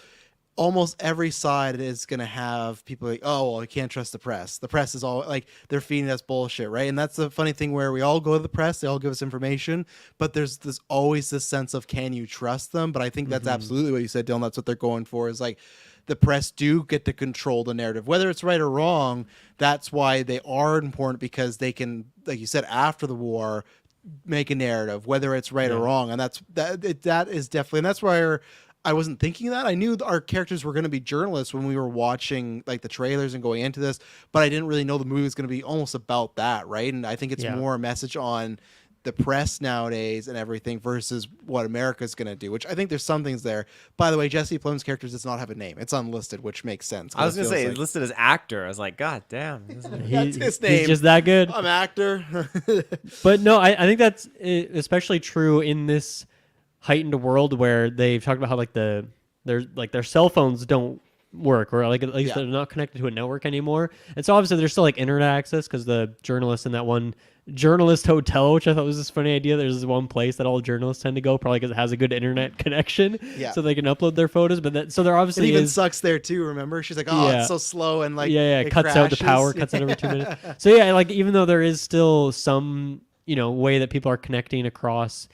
almost every side is going to have people like, oh, well, you can't trust the press. The press is all like, they're feeding us bullshit, right? And that's the funny thing, where we all go to the press, they all give us information, but there's always this sense of, can you trust them? But I think that's absolutely what you said, Dylan. That's what they're going for, is like, the press do get to control the narrative, whether it's right or wrong. That's why they are important, because they can, like you said, after the war, make a narrative, whether it's right or wrong. And that is definitely, and that's why I wasn't thinking that. I knew our characters were going to be journalists when we were watching like the trailers and going into this, but I didn't really know the movie was going to be almost about that, right? And I think it's more a message on the press nowadays and everything versus what America's going to do, which I think there's some things there. By the way, Jesse Plemons' character does not have a name. It's unlisted, which makes sense. I was going to say, it's listed as actor. I was like, God damn. That's his name. He's just that good. I'm actor. But no, I think that's especially true in this heightened world where they've talked about how like their cell phones don't work, or like at least they're not connected to a network anymore. And so obviously there's still like internet access, because the journalists in that one journalist hotel, which I thought was this funny idea, there's this one place that all journalists tend to go, probably because it has a good internet connection, so they can upload their photos. But so there obviously it even sucks there too, remember? She's like, oh, it's so slow, and like it cuts out the power, cuts out every 2 minutes. So yeah, like, even though there is still some way that people are connecting across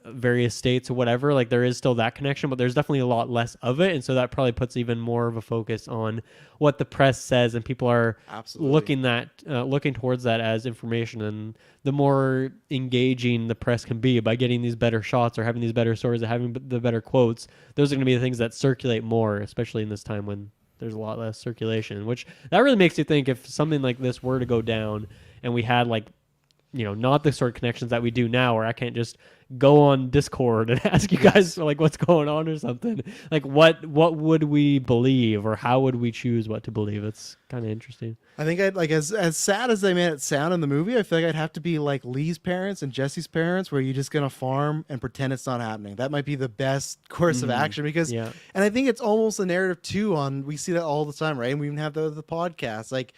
various states or whatever, like, there is still that connection, but there's definitely a lot less of it. And so that probably puts even more of a focus on what the press says, and people are looking towards that as information. And the more engaging the press can be by getting these better shots or having these better stories or having the better quotes, those are going to be the things that circulate more, especially in this time when there's a lot less circulation, which that really makes you think, if something like this were to go down and we had like not the sort of connections that we do now, where I can't just go on Discord and ask you guys like what's going on or something. Like what would we believe, or how would we choose what to believe? It's kind of interesting. I think I'd like, as sad as they made it sound in the movie, I feel like I'd have to be like Lee's parents and Jesse's parents, where you're just gonna farm and pretend it's not happening. That might be the best course of action, because, Yeah. and I think it's almost a narrative too. We see that all the time, right? And we even have the podcast. Like,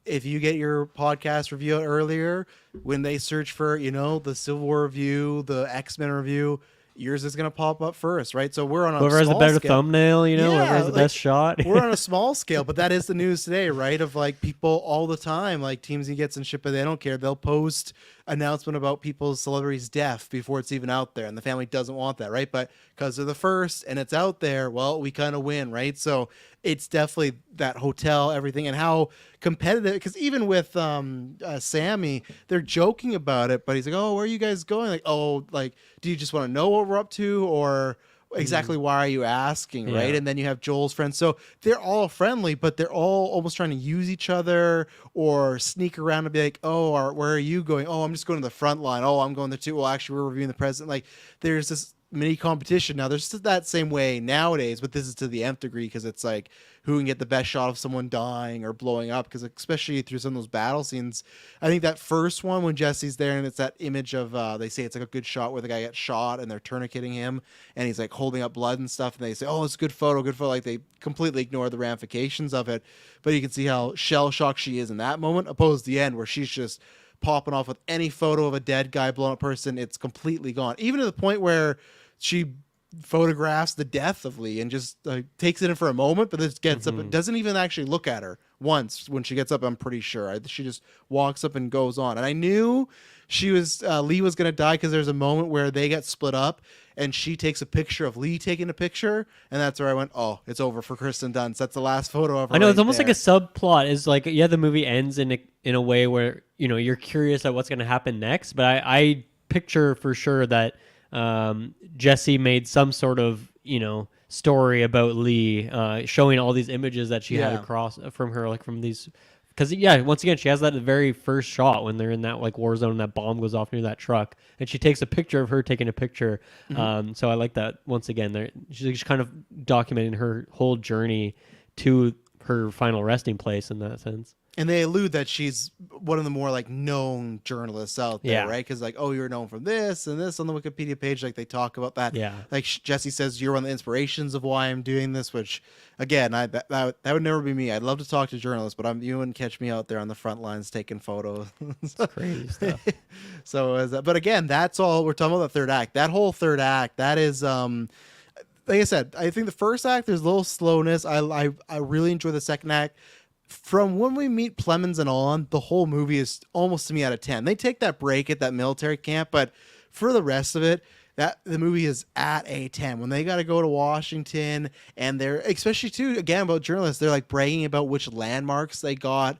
if you get your podcast review out earlier, when they search for the Civil War review, the X-Men review, yours is gonna pop up first, right? So we're on a Whoever has the small better scale. thumbnail, whoever Yeah, has the like, best shot. We're on a small scale, but that is the news today, right? Of like people all the time, like TMZ gets and shit, but they don't care. They'll post announcement about people's celebrities' death before it's even out there, and the family doesn't want that, right? But because they're the first and it's out there, well, we kind of win, right? So it's definitely that hotel, everything, and how competitive. Because even with Sammy, they're joking about it, but he's like, "Oh, where are you guys going?" Like, "Oh, like, do you just want to know what we're up to, or exactly why are you asking?" Right? Yeah. And then you have Joel's friends, so they're all friendly, but they're all almost trying to use each other or sneak around and be like, "Oh, where are you going?" "Oh, I'm just going to the front line." "Oh, I'm going there too." "Well, actually, we're reviewing the president." Like, there's this mini competition now. There's just that same way nowadays, but this is to the nth degree, because it's like who can get the best shot of someone dying or blowing up, because especially through some of those battle scenes, I think that first one when Jesse's there and it's that image of they say it's like a good shot where the guy gets shot and they're tourniqueting him and he's like holding up blood and stuff, and they say, "Oh, it's a good photo, good photo." Like, they completely ignore the ramifications of it, but you can see how shell shocked she is in that moment, opposed to the end where she's just popping off with any photo of a dead guy, blown up person. It's completely gone, even to the point where she photographs the death of Lee and just takes it in for a moment, but then gets up and doesn't even actually look at her once when she gets up. I'm pretty sure she just walks up and goes on. And I knew she was Lee was gonna die, because there's a moment where they get split up and she takes a picture of Lee taking a picture, and that's where I went, "Oh, it's over for Kristen Dunst." That's the last photo of her. I know, right it's almost there. like a subplot. Is like, yeah, the movie ends in a way where you're curious at what's going to happen next. But I picture for sure that Jesse made some sort of story about Lee, showing all these images that she had Yeah. across from her, like from these. Because once again, she has that very first shot when they're in that like war zone and that bomb goes off near that truck, and she takes a picture of her taking a picture. So I like that. Once again, she's kind of documenting her whole journey to her final resting place in that sense. And they allude that she's one of the more like known journalists out there, Yeah. right? Because like, "Oh, you're known from this and this" on the Wikipedia page. Like, they talk about that. Yeah. Like, Jesse says, "You're one of the inspirations of why I'm doing this," which, again, that would never be me. I'd love to talk to journalists, but you wouldn't catch me out there on the front lines taking photos. Crazy stuff. So, but again, that's all we're talking about. The third act, that whole third act, that is like I said, I think the first act there's a little slowness. I really enjoy the second act. From when we meet Plemons and on, the whole movie is almost to me out of 10. They take that break at that military camp, but for the rest of it, that the movie is at a 10. When they got to go to Washington, and they're, especially too, again, about journalists, they're like bragging about which landmarks they got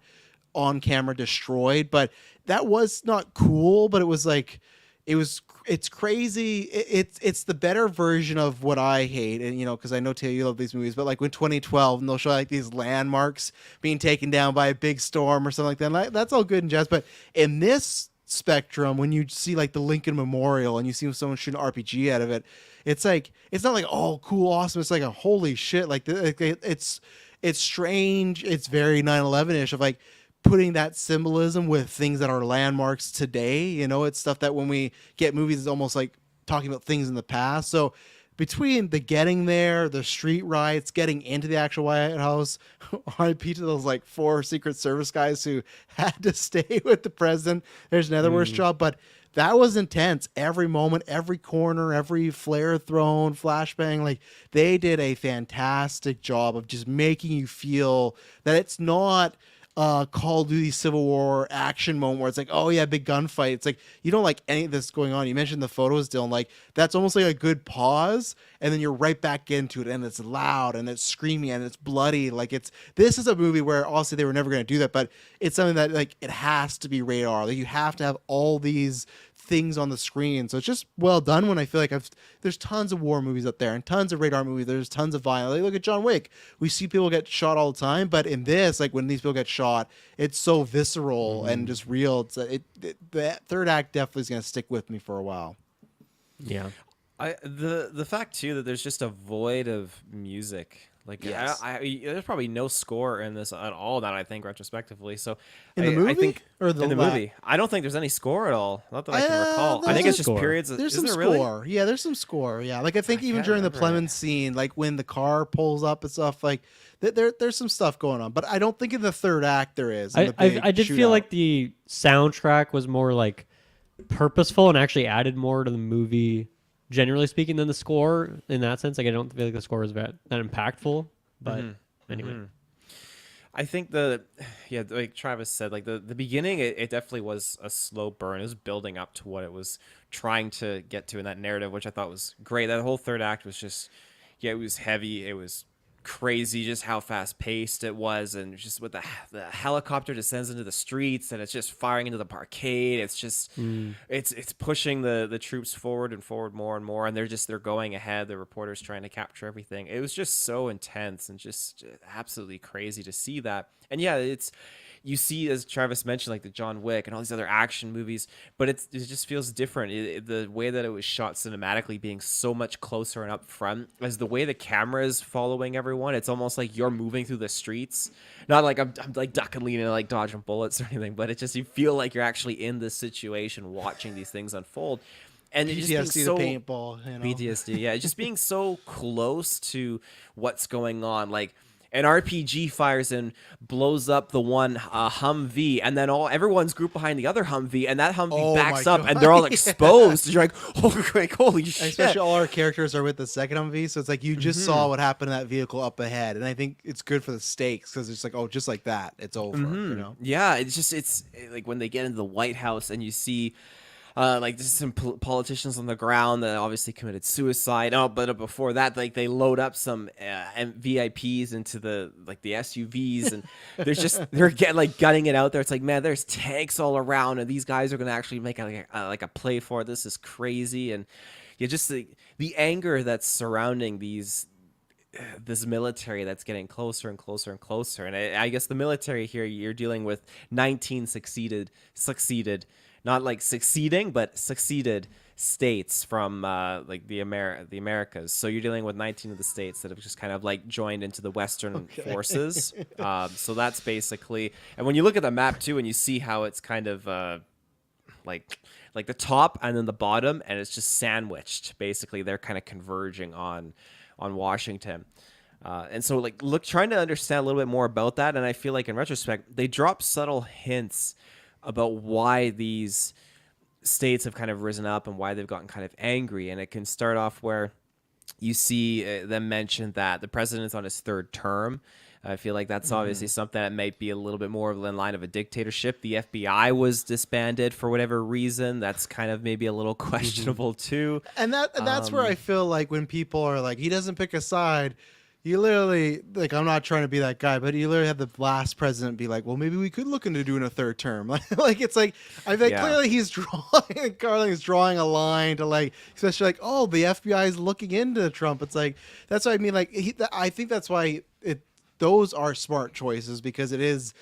on camera destroyed, but that was not cool, but it was like, it's crazy. It's the better version of what I hate, and because I know Taylor, you love these movies, but like when 2012 and they'll show like these landmarks being taken down by a big storm or something like that. And that's all good and jazz, but in this spectrum, when you see like the Lincoln Memorial and you see someone shoot an RPG out of it, it's like, it's not like, "Oh, cool, awesome." It's like a holy shit. Like, it's strange. It's very 9/11ish of like putting that symbolism with things that are landmarks today. It's stuff that when we get movies, it's almost like talking about things in the past. So between the getting there, the street riots, getting into the actual White House, RIP to those like 4 Secret Service guys who had to stay with the president. There's another worse job, but that was intense. Every moment, every corner, every flare thrown, flashbang, like they did a fantastic job of just making you feel that it's not Call of Duty Civil War action moment where it's like, "Oh yeah, big gunfight." It's like you don't like any of this going on. You mentioned the photos, Dylan. Like, that's almost like a good pause, and then you're right back into it, and it's loud and it's screaming and it's bloody. Like, this is a movie where obviously they were never going to do that, but it's something that like it has to be radar. Like, you have to have all these things on the screen. So it's just well done. When I feel like there's tons of war movies out there and tons of radar movies. There's tons of violence. Like, look at John Wick. We see people get shot all the time, but in this, like when these people get shot, it's so visceral and just real. The third act definitely is going to stick with me for a while. Yeah. The fact too that there's just a void of music. Like Yes. there's probably no score in this at all. That I think retrospectively. So In the movie? I think Or in the movie, I don't think there's any score at all. Not that I can recall. I think it's just score. periods. There's Is some there score. really? Yeah, there's some score. Yeah, like I think even can't during the remember it. Plemons scene, like when the car pulls up and stuff, like there's some stuff going on. But I don't think in the third act there is. in the big I did feel shootout. like the soundtrack was more like purposeful and actually added more to the movie, generally speaking, than the score in that sense. Like I don't feel like the score was that impactful. But anyway. I think like Travis said, like the beginning, it definitely was a slow burn. It was building up to what it was trying to get to in that narrative, which I thought was great. That whole third act was just, it was heavy. It was crazy just how fast paced it was, and just with the helicopter descends into the streets and it's just firing into the parkade. It's just it's pushing the troops forward and forward more and more, and they're going ahead. The reporters trying to capture everything. It was just so intense and just absolutely crazy to see that. And yeah, you see, as Travis mentioned, like the John Wick and all these other action movies, but it just feels different. The way that it was shot cinematically, being so much closer and up front, as the way the camera is following everyone, it's almost like you're moving through the streets. Not like I'm like ducking, leaning, like dodging bullets or anything, but it just, you feel like you're actually in this situation, watching these things unfold. And it just being PTSD so to paintball. You know? PTSD, yeah, just being so close to what's going on, like. An RPG fires and blows up the one Humvee, and then everyone's grouped behind the other Humvee, and that Humvee backs my up, God. and they're all exposed. You're like, oh, like, holy shit! Especially all our characters are with the second Humvee, so it's like you just saw what happened to that vehicle up ahead, and I think it's good for the stakes because it's like, oh, just like that, it's over. You know? Yeah, it's like when they get into the White House and you see. Like there's some politicians on the ground that obviously committed suicide. Oh, but before that, like they load up some VIPs into the SUVs, and they're getting like gutting it out there. It's like, man, there's tanks all around, and these guys are gonna actually make a play for it. This is crazy, and yeah, just the anger that's surrounding this military that's getting closer and closer and closer. And I guess the military here, you're dealing with 19 succeeded. Not like succeeding, but succeeded states from like the Americas. So you're dealing with 19 of the states that have just kind of like joined into the Western forces. So that's basically, and when you look at the map too, and you see how it's kind of like the top and then the bottom, and it's just sandwiched. Basically, they're kind of converging on Washington. And so trying to understand a little bit more about that. And I feel like in retrospect, they drop subtle hints about why these states have kind of risen up and why they've gotten kind of angry. And it can start off where you see them mention that the president's on his third term. I feel like that's obviously something that might be a little bit more in line of a dictatorship. The FBI was disbanded for whatever reason. That's kind of maybe a little questionable too. And that's where I feel like when people are like, he doesn't pick a side, you literally, like, I'm not trying to be that guy, but you literally had the last president be like, well, maybe we could look into doing a third term. Like it's like, I think clearly he's Carling's drawing a line to like, especially like, oh, the FBI is looking into Trump. It's like, that's what I mean. Like, I think that's why those are smart choices, because it is,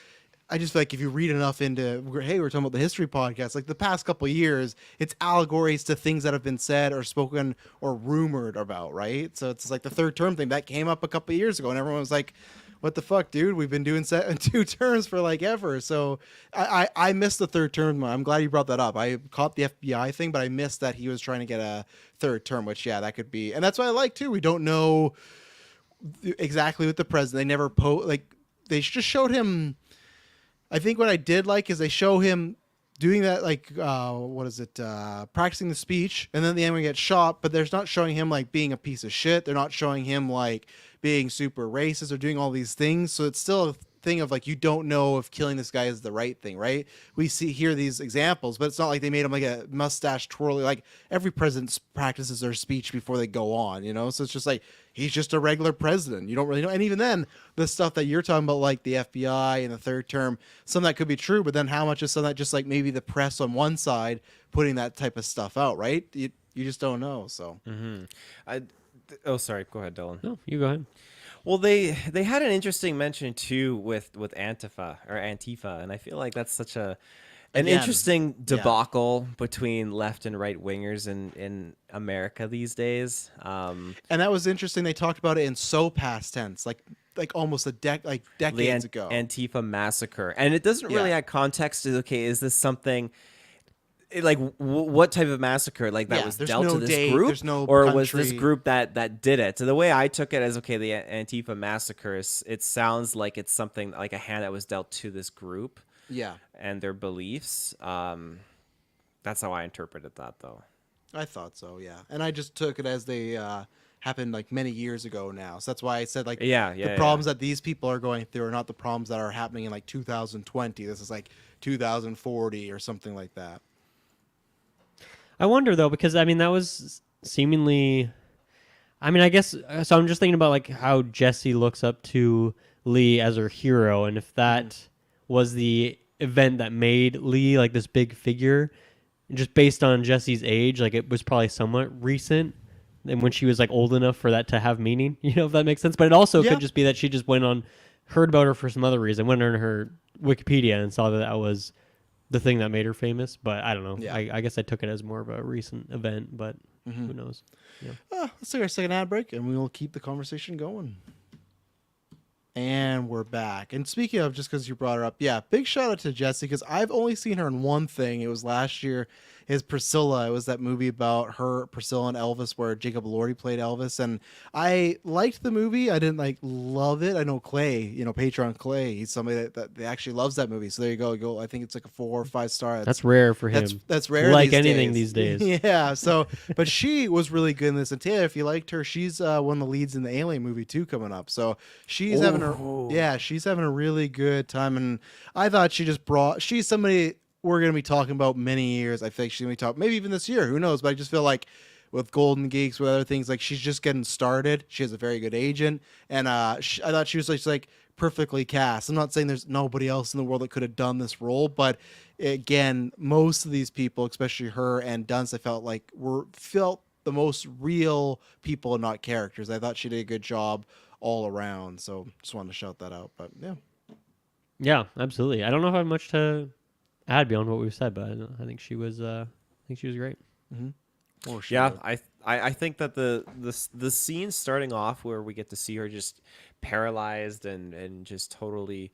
I just feel like if you read enough into, hey, we're talking about the history podcast, like the past couple of years, it's allegories to things that have been said or spoken or rumored about, right? So it's like the third term thing that came up a couple of years ago, and everyone was like, what the fuck, dude? We've been doing 2 terms for like ever. So I missed the third term. I'm glad you brought that up. I caught the FBI thing, but I missed that he was trying to get a third term, which, yeah, that could be. And that's what I like, too. We don't know exactly what the president, they never they just showed him. I think what I did like is they show him doing that, like, practicing the speech, and then at the end we get shot, but they're not showing him, like, being a piece of shit. They're not showing him, like, being super racist or doing all these things. So it's still thing of like you don't know if killing this guy is the right thing, right? We hear these examples, but it's not like they made him like a mustache twirly. Like every president practices their speech before they go on, you know. So it's just like he's just a regular president. You don't really know. And even then, the stuff that you're talking about, like the FBI and the third term, some of that could be true, but then how much is some of that just like maybe the press on one side putting that type of stuff out, right? You just don't know. So Oh, sorry. Go ahead, Dylan. No, you go ahead. Well, they had an interesting mention too with Antifa, and I feel like that's such an Again, interesting debacle between left and right wingers in America these days. and that was interesting. They talked about it in so past tense, like almost decades ago. Antifa massacre, and it doesn't really add context to okay, is this something? Like what type of massacre like that was dealt to this group, or was this group that did it? So the way I took it as okay, the Antifa massacre it sounds like it's something like a hand that was dealt to this group, and their beliefs. That's how I interpreted that, though. I thought so, yeah, and I just took it as they happened like many years ago now. So that's why I said like the problems that these people are going through are not the problems that are happening in like 2020. This is like 2040 or something like that. I wonder though, because I mean that was seemingly, I mean I guess so. I'm just thinking about like how Jesse looks up to Lee as her hero, and if that was the event that made Lee like this big figure, just based on Jesse's age, like it was probably somewhat recent, and when she was like old enough for that to have meaning, you know, if that makes sense. But it also could just be that she just heard about her for some other reason, went on her Wikipedia and saw that was the thing that made her famous. But I don't know. Yeah. I guess I took it as more of a recent event, but who knows? Yeah. Let's take our second ad break, and we will keep the conversation going. And we're back. And speaking of, just because you brought her up, big shout out to Jessie, because I've only seen her in one thing. It was last year. Is Priscilla. It was that movie about her, Priscilla and Elvis, where Jacob Elordi played Elvis. And I liked the movie. I didn't love it. I know Clay, Patreon Clay, he's somebody that actually loves that movie. So there you go. I think it's like a 4 or 5 star. That's rare for him. That's rare. Like anything these days. Yeah. So, but she was really good in this. And Taylor, if you liked her, she's one of the leads in the Alien movie too coming up. So she's having a really good time. And I thought she's somebody we're going to be talking about many years. I think she's going to be talking, maybe even this year, who knows? But I just feel like with Golden Geeks, with other things, like she's just getting started. She has a very good agent. And I thought she was like perfectly cast. I'm not saying there's nobody else in the world that could have done this role, but again, most of these people, especially her and Dunst, I felt like felt the most real people and not characters. I thought she did a good job all around. So just wanted to shout that out. But yeah, absolutely. I don't know if I have much to add beyond what we've said, but I think she was great. Mm-hmm. Yeah, I think that the scene starting off where we get to see her just paralyzed and just totally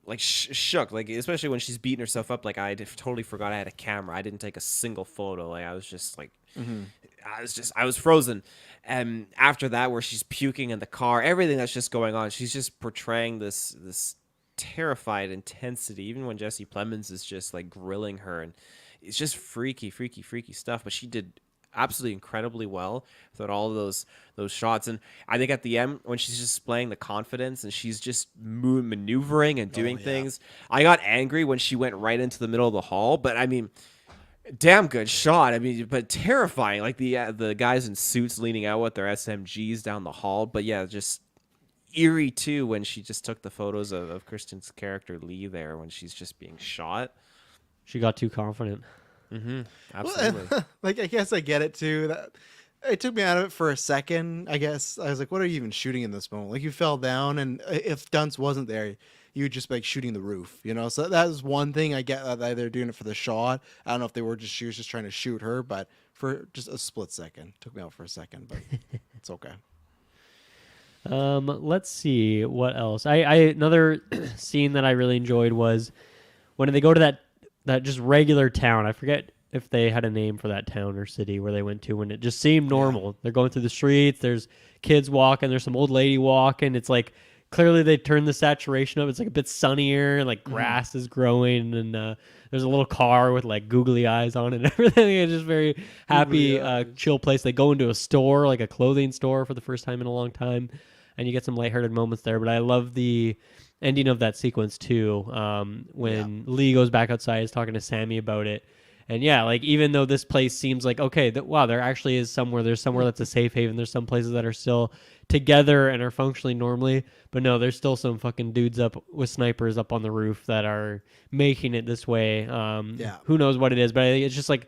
like shook, like especially when she's beating herself up. Like I totally forgot I had a camera. I didn't take a single photo. Like I was just like, I was frozen. And after that, where she's puking in the car, everything that's just going on, she's just portraying this terrified intensity, even when Jesse Plemons is just like grilling her, and it's just freaky stuff. But she did absolutely incredibly well throughout all of those shots. And I think at the end, when she's just displaying the confidence and she's just maneuvering and doing things, I got angry when she went right into the middle of the hall. But I mean, damn good shot. I mean, but terrifying, like the guys in suits leaning out with their SMGs down the hall. But yeah, just eerie too when she just took the photos of Kristen's character Lee there when she's just being shot. She got too confident. Absolutely. Well, like I guess I get it too. That it took me out of it for a second. I guess I was like, "What are you even shooting in this moment?" Like you fell down, and if Dunst wasn't there, you would just be like shooting the roof, So that was one thing I get that they're doing it for the shot. I don't know if she was just trying to shoot her, but for just a split second, took me out for a second, but it's okay. Let's see what else. I another scene that I really enjoyed was when they go to that just regular town. I forget if they had a name for that town or city where they went to, when it just seemed normal. They're going through the streets. There's kids walking. There's some old lady walking. It's like clearly they turned the saturation up. It's like a bit sunnier, and like grass is growing, and there's a little car with like googly eyes on it and everything. It's just very happy, chill place. They go into a store, like a clothing store, for the first time in a long time, and you get some lighthearted moments there. But I love the ending of that sequence too. When Lee goes back outside, is talking to Sammy about it. And yeah, like even though this place seems like okay, wow, there actually is somewhere. There's somewhere that's a safe haven. There's some places that are still together and are functioning normally. But no, there's still some fucking dudes up with snipers up on the roof that are making it this way. Who knows what it is? But I think it's just like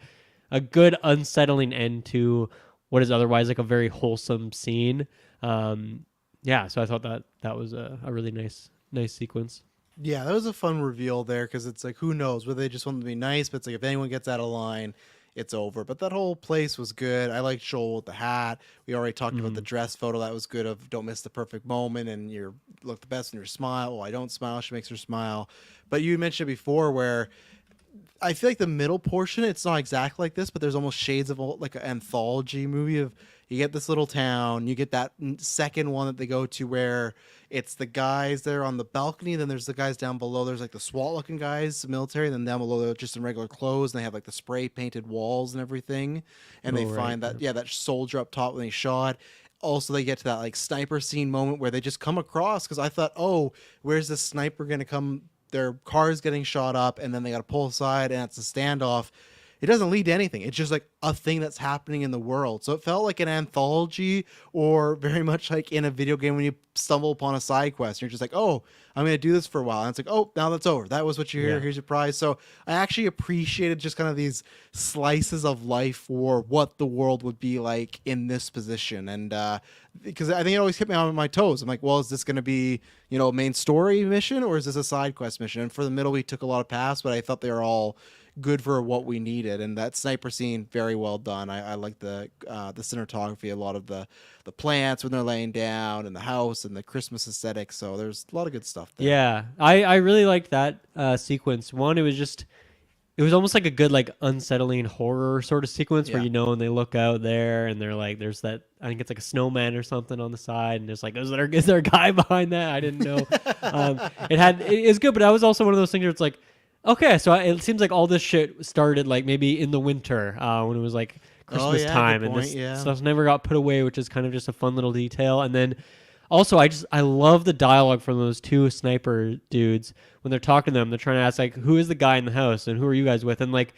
a good unsettling end to what is otherwise like a very wholesome scene. So I thought that was a really nice sequence. Yeah, that was a fun reveal there because it's like, who knows? Whether they just want them to be nice, but it's like if anyone gets out of line, it's over. But that whole place was good. I liked Joel with the hat. We already talked about the dress photo. That was good of don't miss the perfect moment and you look the best in your smile. Oh, I don't smile. She makes her smile. But you mentioned before where I feel like the middle portion, it's not exactly like this, but there's almost shades of like an anthology movie of you get this little town, you get that second one that they go to where it's the guys there on the balcony, then there's the guys down below. There's like the SWAT looking guys, the military, and then down below they're just in regular clothes and they have like the spray painted walls and everything. And they find that that soldier up top when they shot. Also, they get to that like sniper scene moment where they just come across because I thought, oh, where's this sniper gonna come? Their car's getting shot up, and then they got to pull aside, and it's a standoff. It doesn't lead to anything. It's just like a thing that's happening in the world. So it felt like an anthology, or very much like in a video game when you stumble upon a side quest. And you're just like, oh, I'm going to do this for a while. And it's like, oh, now that's over. That was what you hear. Here's your prize. So I actually appreciated just kind of these slices of life for what the world would be like in this position. And because I think it always hit me on my toes. I'm like, well, is this going to be, a main story mission, or is this a side quest mission? And for the middle, we took a lot of paths, but I thought they were all good for what we needed. And that sniper scene, very well done. I like the cinematography, a lot of the plants when they're laying down, and the house, and the Christmas aesthetic. So there's a lot of good stuff there. Yeah, I really liked that sequence. One, it was almost like a good like unsettling horror sort of sequence where and they look out there and they're like, there's that, I think it's like a snowman or something on the side, and it's like, is there a guy behind that? I didn't know. It was good, but that was also one of those things where it's like, okay, so it seems like all this shit started like maybe in the winter when it was like Christmas time, and this stuff never got put away, which is kind of just a fun little detail. And then also, I love the dialogue from those two sniper dudes when they're talking to them. They're trying to ask like, who is the guy in the house, and who are you guys with? And like,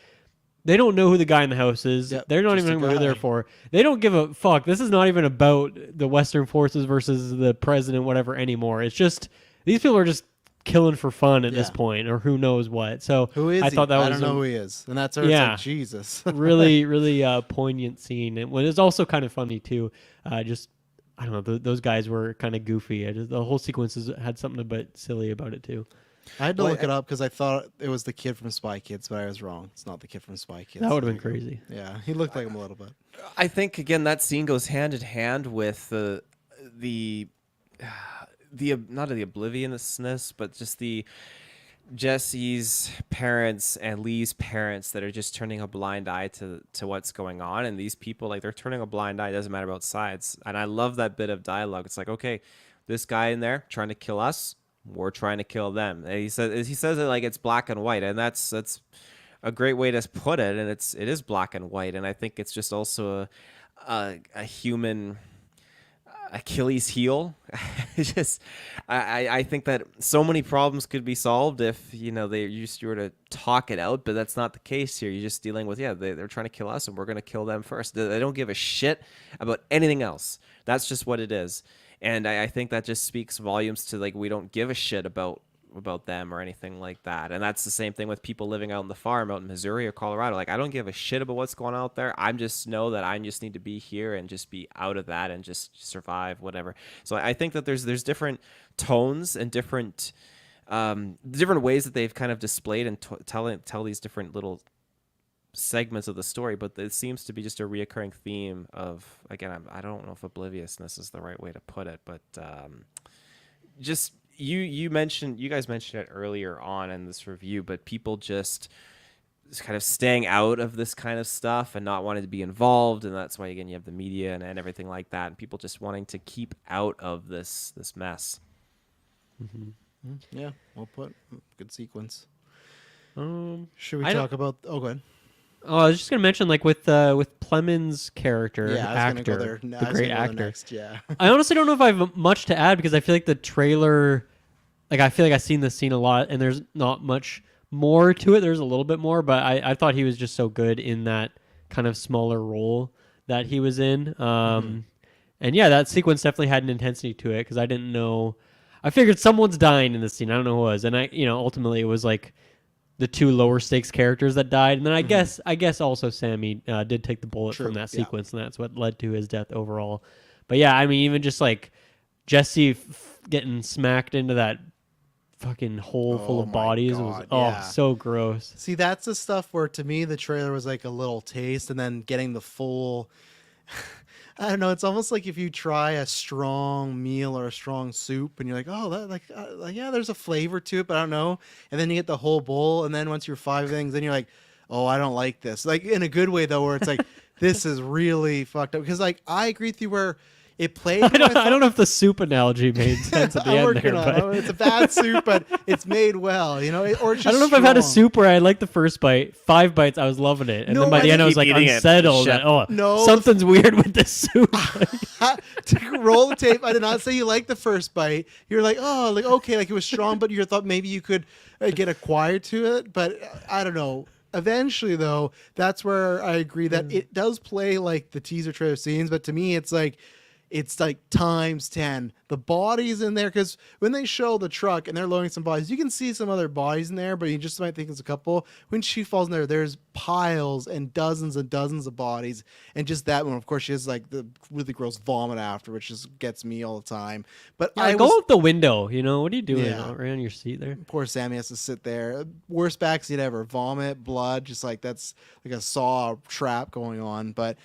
they don't know who the guy in the house is. Yep, they're not even know who they're for. They don't give a fuck. This is not even about the Western forces versus the president, whatever anymore. It's just these people are just killing for fun at this point, or who knows what. So who is I thought that I don't know who he is, and that's it's like, Jesus. really poignant scene. And it was also kind of funny too. Just I don't know, those guys were kind of goofy. The whole sequence had something a bit silly about it too. I had to look it up because I thought it was the kid from Spy Kids, but I was wrong. It's not the kid from Spy Kids. That would have been crazy. Yeah, he looked like him a little bit. I think again that scene goes hand in hand with the not the obliviousness, but just the Jesse's parents and Lee's parents that are just turning a blind eye to what's going on, and these people like they're turning a blind eye. It doesn't matter about sides, and I love that bit of dialogue. It's like, okay, this guy in there trying to kill us, we're trying to kill them. And he says it like it's black and white, and that's a great way to put it. And it is black and white, and I think it's just also a human Achilles heel. I think that so many problems could be solved if you were to talk it out, but that's not the case here. You're just dealing with they're trying to kill us, and we're going to kill them first. They don't give a shit about anything else. That's just what it is. And I think that just speaks volumes to like we don't give a shit about them or anything like that. And that's the same thing with people living out on the farm out in Missouri or Colorado. Like I don't give a shit about what's going on out there. I just know that I just need to be here and just be out of that and just survive whatever. So I think that there's different tones and different ways that they've kind of displayed and tell these different little segments of the story, but it seems to be just a reoccurring theme of, again, I don't know if obliviousness is the right way to put it, but just you guys mentioned it earlier on in this review, but people just kind of staying out of this kind of stuff and not wanting to be involved, and that's why again you have the media and everything like that, and people just wanting to keep out of this mess. Mm-hmm. Yeah, well put. Good sequence. Should we talk about? Oh, go ahead. Oh, I was just gonna mention, like with Plemons' character, actor, the great actor. Next, yeah. I honestly don't know if I have much to add because I feel like the trailer like I feel like I've seen this scene a lot, and there's not much more to it. There's a little bit more, but I thought he was just so good in that kind of smaller role that he was in. And yeah, that sequence definitely had an intensity to it because I didn't know. I figured someone's dying in this scene. I don't know who it was, and ultimately it was like the two lower stakes characters that died, and then I guess also Sammy did take the bullet True, from that yeah. sequence, and that's what led to his death overall. But yeah, I mean, even just like Jesse getting smacked into that fucking hole full Oh of my bodies was God, yeah. so gross. See, that's the stuff where to me the trailer was like a little taste, and then getting the full. I don't know. It's almost like if you try a strong meal or a strong soup, and you're like, oh, that like yeah, there's a flavor to it, but I don't know. And then you get the whole bowl, and then once you're five things, then you're like, oh, I don't like this. Like in a good way though, where it's like this is really fucked up. Because like I agree with you where it played. I don't know if the soup analogy made sense at the I'm end working there, on but it. It's a bad soup, but it's made well, you know. Or it's just I don't know if I've had a strong. soup where I liked the first bite, 5 bites, I was loving it, and No, then by I the end I keep was like eating it, unsettled. chef. That, No, something's weird with this soup. To roll the tape. I did not say you liked the first bite. You're like, oh, like okay, like it was strong, but you thought maybe you could get acquired to it. But I don't know. Eventually, though, that's where I agree that it does play like the teaser trailer scenes. But to me, it's like times 10 the bodies in there, because when they show the truck and they're loading some bodies, you can see some other bodies in there, but you just might think it's a couple. When she falls in there, there's piles and dozens of bodies, and just that one, of course, she has like the really gross vomit after, which just gets me all the time. But Yeah, I go was out the window. What are you doing? Yeah. Right on your seat there. poor Sammy has to sit there, worst backseat ever, vomit, blood, just like that's like a saw trap going on. But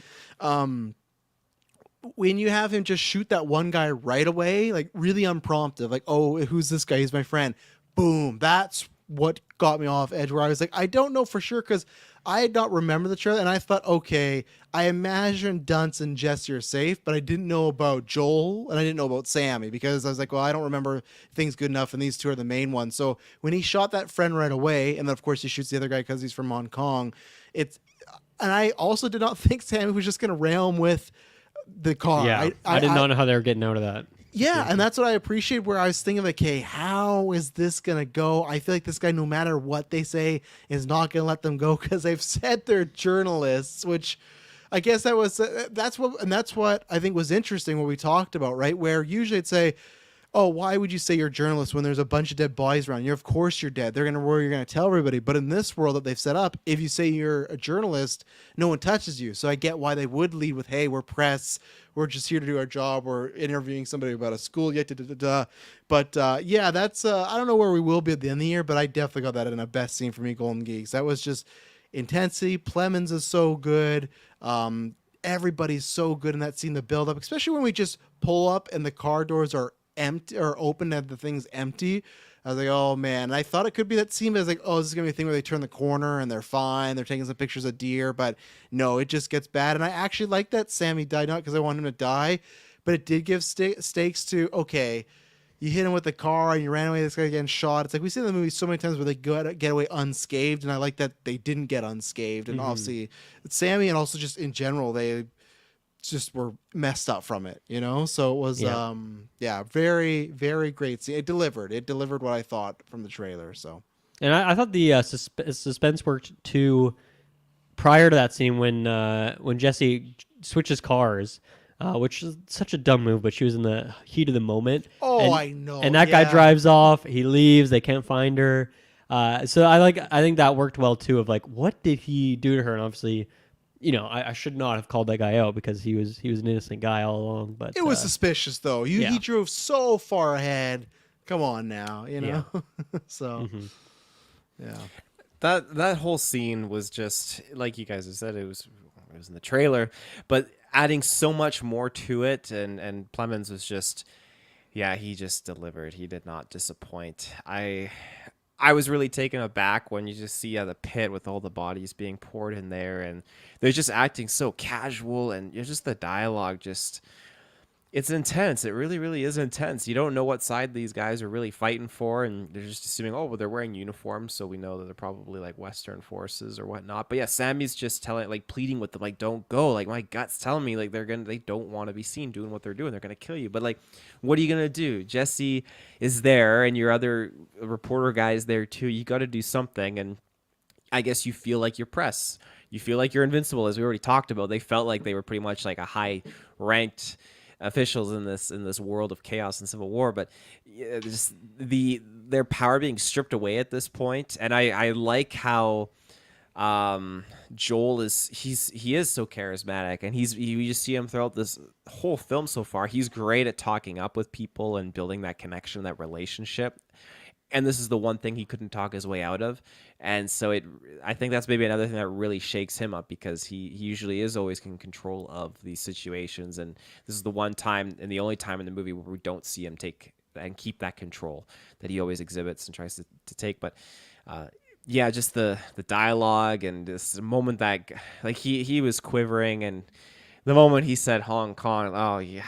when you have him just shoot that one guy right away, like really unprompted, like, oh, who's this guy? He's my friend. Boom. That's what got me off edge, where I was like, I don't know for sure, because I had not remembered the trailer, and I thought, okay, I imagine Dunce and Jesse are safe, but I didn't know about Joel, and I didn't know about Sammy, because I was like, well, I don't remember things good enough, and these two are the main ones. So when he shot that friend right away, and then of course he shoots the other guy because he's from Hong Kong, and I also did not think Sammy was just going to rail him with the car. Yeah, I did not know how they were getting out of that. Yeah, and that's what I appreciate, where I was thinking, like, hey, how is this going to go? I feel like this guy, no matter what they say, is not going to let them go, because they've said they're journalists, which I guess that's what I think was interesting, what we talked about, right? Where usually it'd say, oh, why would you say you're a journalist when there's a bunch of dead bodies around you? Of course you're dead. They're going to worry you're going to tell everybody. But in this world that they've set up, if you say you're a journalist, no one touches you. So I get why they would lead with, hey, we're press. We're just here to do our job. We're interviewing somebody about a school. But yeah, that's I don't know where we will be at the end of the year, but I definitely got that in a best scene for me, Golden Geeks. That was just intensity. Plemons is so good. Everybody's so good in that scene, the build up, especially when we just pull up and the car doors are empty or open and the thing's empty. I was like, oh man. And I thought it could be that scene, but I was like, oh, this is gonna be a thing where they turn the corner and they're fine, they're taking some pictures of deer, but no, it just gets bad. And I actually like that Sammy died, not because I want him to die, but it did give stakes to, okay, you hit him with the car and you ran away, this guy getting shot. It's like we see in the movie so many times where they get away unscathed, and I like that they didn't get unscathed. And obviously Sammy, and also just in general, they just were messed up from it, you know? So it was, very, very great scene. It delivered what I thought from the trailer. So, And I thought the suspense worked too prior to that scene when Jesse switches cars, which is such a dumb move, but she was in the heat of the moment. oh, I know. And that guy drives off. He leaves. They can't find her. So I think that worked well too. Of like, what did he do to her? And obviously, I should not have called that guy out, because he was an innocent guy all along. But It was suspicious, though. He drove so far ahead. Come on now, you know? So, yeah. That whole scene was just like you guys have said. It was in the trailer, but adding so much more to it. And Plemons was just, he just delivered. He did not disappoint. I was really taken aback when you just see the pit with all the bodies being poured in there, and they're just acting so casual, and just the dialogue just It's intense. It really, really is intense. You don't know what side these guys are really fighting for, and they're just assuming, oh, well, they're wearing uniforms, so we know that they're probably like Western forces or whatnot. But yeah, Sammy's just telling, like, pleading with them, like, don't go. Like, my gut's telling me, like, they don't want to be seen doing what they're doing. They're gonna kill you. But like, what are you gonna do? Jesse is there, and your other reporter guy is there too. You got to do something, and I guess you feel like you're press. You feel like you're invincible, as we already talked about. They felt like they were pretty much like a high ranked officials in this world of chaos and civil war, but yeah, just their power being stripped away at this point. And I like how Joel he is so charismatic, and you just see him throughout this whole film so far. He's great at talking up with people and building that connection, that relationship. And this is the one thing he couldn't talk his way out of. And so I think that's maybe another thing that really shakes him up, because he usually is always in control of these situations. And this is the one time and the only time in the movie where we don't see him take and keep that control that he always exhibits and tries to take. But yeah, just the dialogue and this moment that, like, he was quivering, and the moment he said Hong Kong, oh yeah,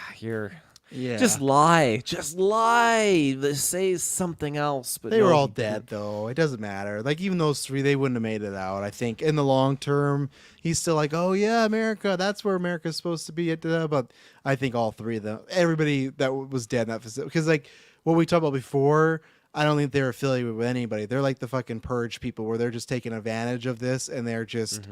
Yeah. just lie. Just lie. Say something else. But They no, were all he dead, didn't. though. It doesn't matter. Like, even those three, they wouldn't have made it out. I think in the long term, he's still like, oh, yeah, America. That's where America's supposed to be. But I think all three of them, everybody that was dead in that facility. Because, like, what we talked about before, I don't think they're affiliated with anybody. They're like the fucking purge people, where they're just taking advantage of this, and they're just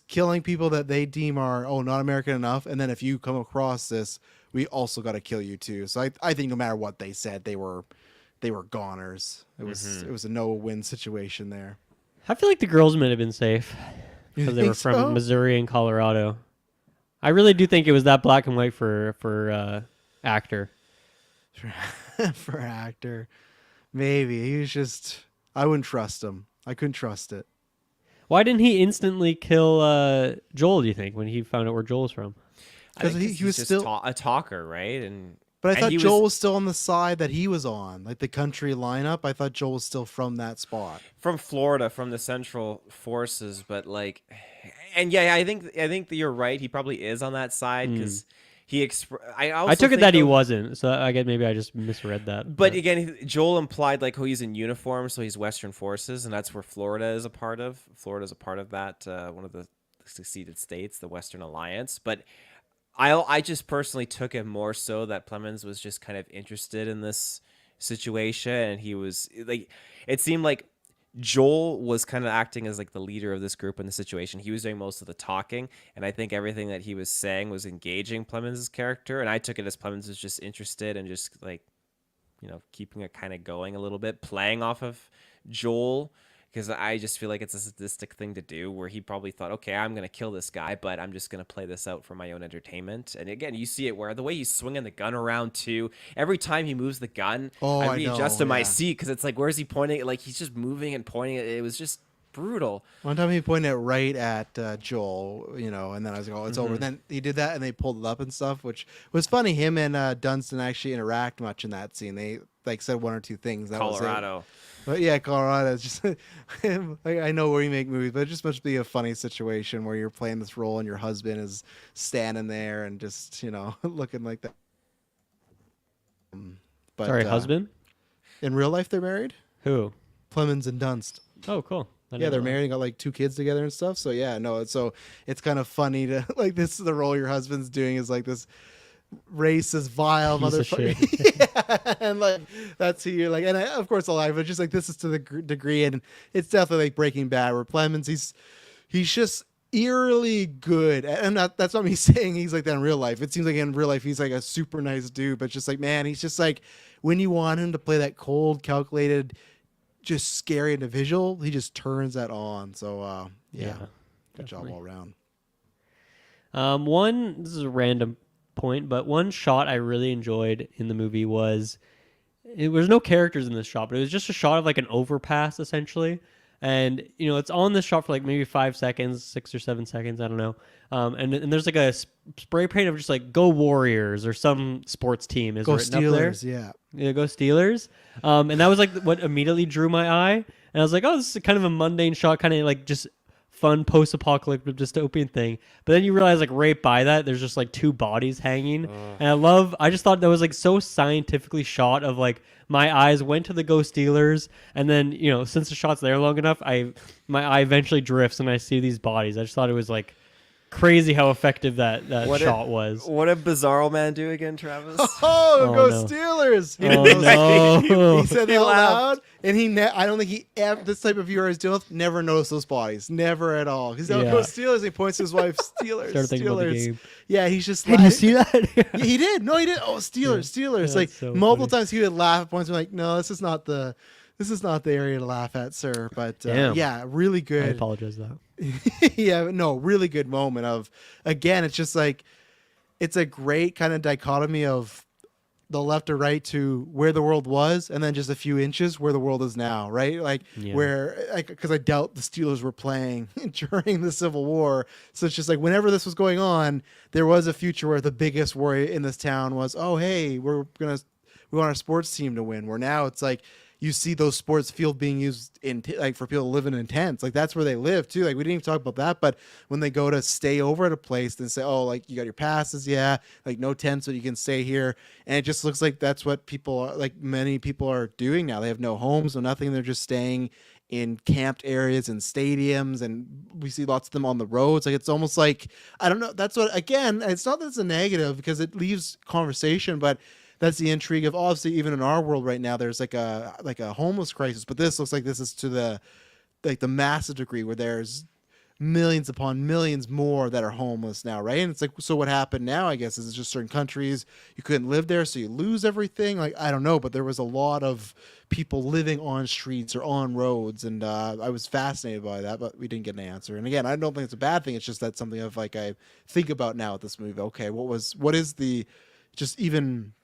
killing people that they deem are, not American enough. And then if you come across this, we also got to kill you too. So I think no matter what they said, they were goners. It was a no-win situation there. I feel like the girls might have been safe You because they think were from so? Missouri and Colorado. I really do think it was that black and white for actor. For actor, maybe he was just. I wouldn't trust him. I couldn't trust it. Why didn't he instantly kill Joel, do you think, when he found out where Joel's from? I think Because he he's was just still. a talker, right? And But I and thought he Joel was still on the side that he was on, like the country lineup. I thought Joel was still from that spot. from Florida, from the Central Forces. But like, and yeah, I think that you're right. He probably is on that side, because I also I took it think, that he though, wasn't, so I guess maybe I just misread that. But again, Joel implied, like, he's in uniform, so he's Western Forces, and that's where Florida is a part of. Florida is a part of that, one of the seceded states, the Western Alliance. But I just personally took it more so that Plemons was just kind of interested in this situation, and he was like, it seemed like Joel was kind of acting as like the leader of this group in the situation. He was doing most of the talking, and I think everything that he was saying was engaging Plemons' character, and I took it as Plemons was just interested and just like, keeping it kind of going a little bit, playing off of Joel, because I just feel like it's a sadistic thing to do, where he probably thought, okay, I'm going to kill this guy, but I'm just going to play this out for my own entertainment. And again, you see it where the way he's swinging the gun around too, every time he moves the gun, I readjust in my seat, because it's like, where's he pointing? Like, he's just moving and pointing it. It was just brutal. One time he pointed it right at Joel, and then I was like, oh, it's over. And then he did that, and they pulled it up and stuff, which was funny. Him and Dunstan actually interact much in that scene. They like said one or two things. That Colorado. was it. But yeah, Colorado is just. I know where you make movies, but it just must be a funny situation where you're playing this role and your husband is standing there and just looking like that. But Sorry, husband? in real life, they're married. Who? Plemons and Dunst. Oh, cool. I Yeah, didn't they're know that. married and got like 2 kids together and stuff. So yeah, no, it's kind of funny to like, this is the role your husband's doing, is like this racist, vile Piece of motherfucker. Yeah, and like that's who you're like, and of course alive, but just like this is to the degree, and it's definitely like Breaking Bad, where Plemons, he's just eerily good, and that's not me saying he's like that in real life. It seems like in real life he's like a super nice dude, but just like, man, he's just like, when you want him to play that cold, calculated, just scary individual, he just turns that on. So yeah, good job definitely. all around. This is a random point, but one shot I really enjoyed in the movie was, it was no characters in this shot, but it was just a shot of like an overpass essentially. And it's on this shot for like maybe 5 seconds, 6 or 7 seconds, I don't know. And there's like a spray paint of just like "Go Warriors" or some sports team is Go written up there. Steelers, yeah. Yeah, go Steelers. And that was like what immediately drew my eye. And I was like, oh, this is kind of a mundane shot, kind of like just fun post-apocalyptic dystopian thing. But then you realize like right by that, there's just like two bodies hanging, and I just thought that was like so scientifically shot. Of like my eyes went to the Ghost Stealers, and then since the shot's there long enough, my eye eventually drifts and I see these bodies. I just thought it was like crazy how effective that shot was. What did Bizarro Man do again, Travis? Oh, go no. Steelers! Oh, no. He said He that out laughed. loud, and I don't think he ever, this type of viewer is dealing with, never noticed those bodies, never at all. He's like, Yeah. go Steelers. He points to his wife, Steelers, Started thinking about the Steelers. game. Yeah, he's just. Hey, do you see that? Yeah, he did. No, he did. Oh, Steelers, Steelers. Yeah, Like that's so multiple funny. times he would laugh at points. Like, no, this is not the area to laugh at, sir. But Damn. yeah, really I good. apologize though. Yeah, no, really good moment of, again, it's just like, it's a great kind of dichotomy of the left or right to where the world was, and then just a few inches where the world is now, right? Like Yeah. where, because I doubt the Steelers were playing during the Civil War, so it's just like whenever this was going on, there was a future where the biggest worry in this town was, oh hey, we want our sports team to win. Where now it's like, you see those sports field being used in like for people to live in tents. Like that's where they live too. Like we didn't even talk about that, but when they go to stay over at a place, then say, oh, like you got your passes, yeah, like no tents, but you can stay here. And it just looks like that's what people are, like many people are doing now. They have no homes, no nothing. They're just staying in camped areas and stadiums, and we see lots of them on the roads. Like it's almost like, I don't know. That's what, again, it's not that it's a negative because it leaves conversation, but that's the intrigue of, obviously even in our world right now there's like a homeless crisis, but this looks like this is to the massive degree where there's millions upon millions more that are homeless now, right? And it's like, so what happened now, I guess, is it's just certain countries you couldn't live there, so you lose everything. Like I don't know, but there was a lot of people living on streets or on roads, and I was fascinated by that, but we didn't get an answer. And again, I don't think it's a bad thing. It's just that's something of like I think about now with this movie. Okay, what is the just even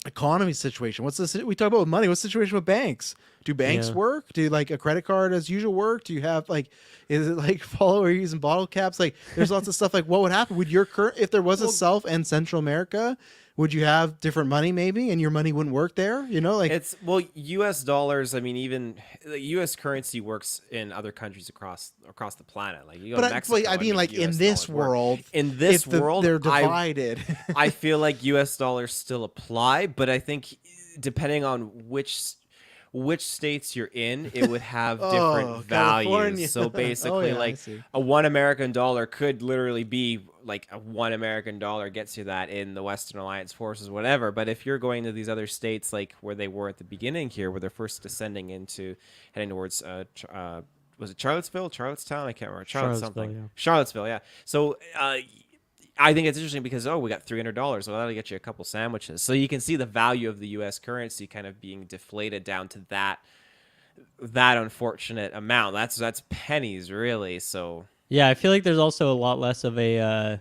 economy situation? What's this? We talk about money. What's the situation with banks? Do banks work? Do like a credit card as usual work? Do you have like, is it like follow or using bottle caps? Like there's lots of stuff. Like what would happen? Would your current, if there was a South and Central America, would you have different money maybe, and your money wouldn't work there? Like It's U.S. dollars. I mean, even the U.S. currency works in other countries across the planet. Like you go to Mexico. I mean, like in US this dollars work. world, in this world, they're divided. I feel like U.S. dollars still apply, but I think depending on which states you're in, it would have different values. California. So basically, I like see. a $1 could literally be like a $1 gets you that in the Western Alliance forces, whatever. But if you're going to these other states, like where they were at the beginning here, where they're first descending into heading towards was it Charlottetown? I can't remember. Charlottesville, yeah. So I think it's interesting because we got $300. Well, that'll get you a couple sandwiches. So you can see the value of the U.S. currency kind of being deflated down to that unfortunate amount. That's pennies, really. So Yeah, I feel like there's also a lot less of a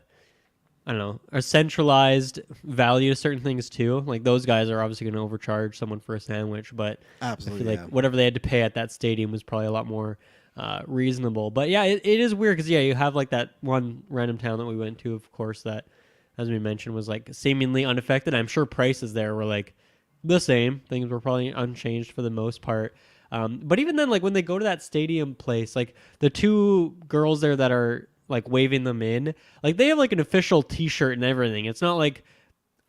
I don't know, a centralized value to certain things too. Like those guys are obviously going to overcharge someone for a sandwich, but Absolutely, I feel like whatever they had to pay at that stadium was probably a lot more reasonable. But yeah, it is weird because you have like that one random town that we went to, of course, that, as we mentioned, was like seemingly unaffected. I'm sure prices there were like the same. Things were probably unchanged for the most part. But even then, like when they go to that stadium place, like the two girls there that are like waving them in, like they have like an official T-shirt and everything. It's not like,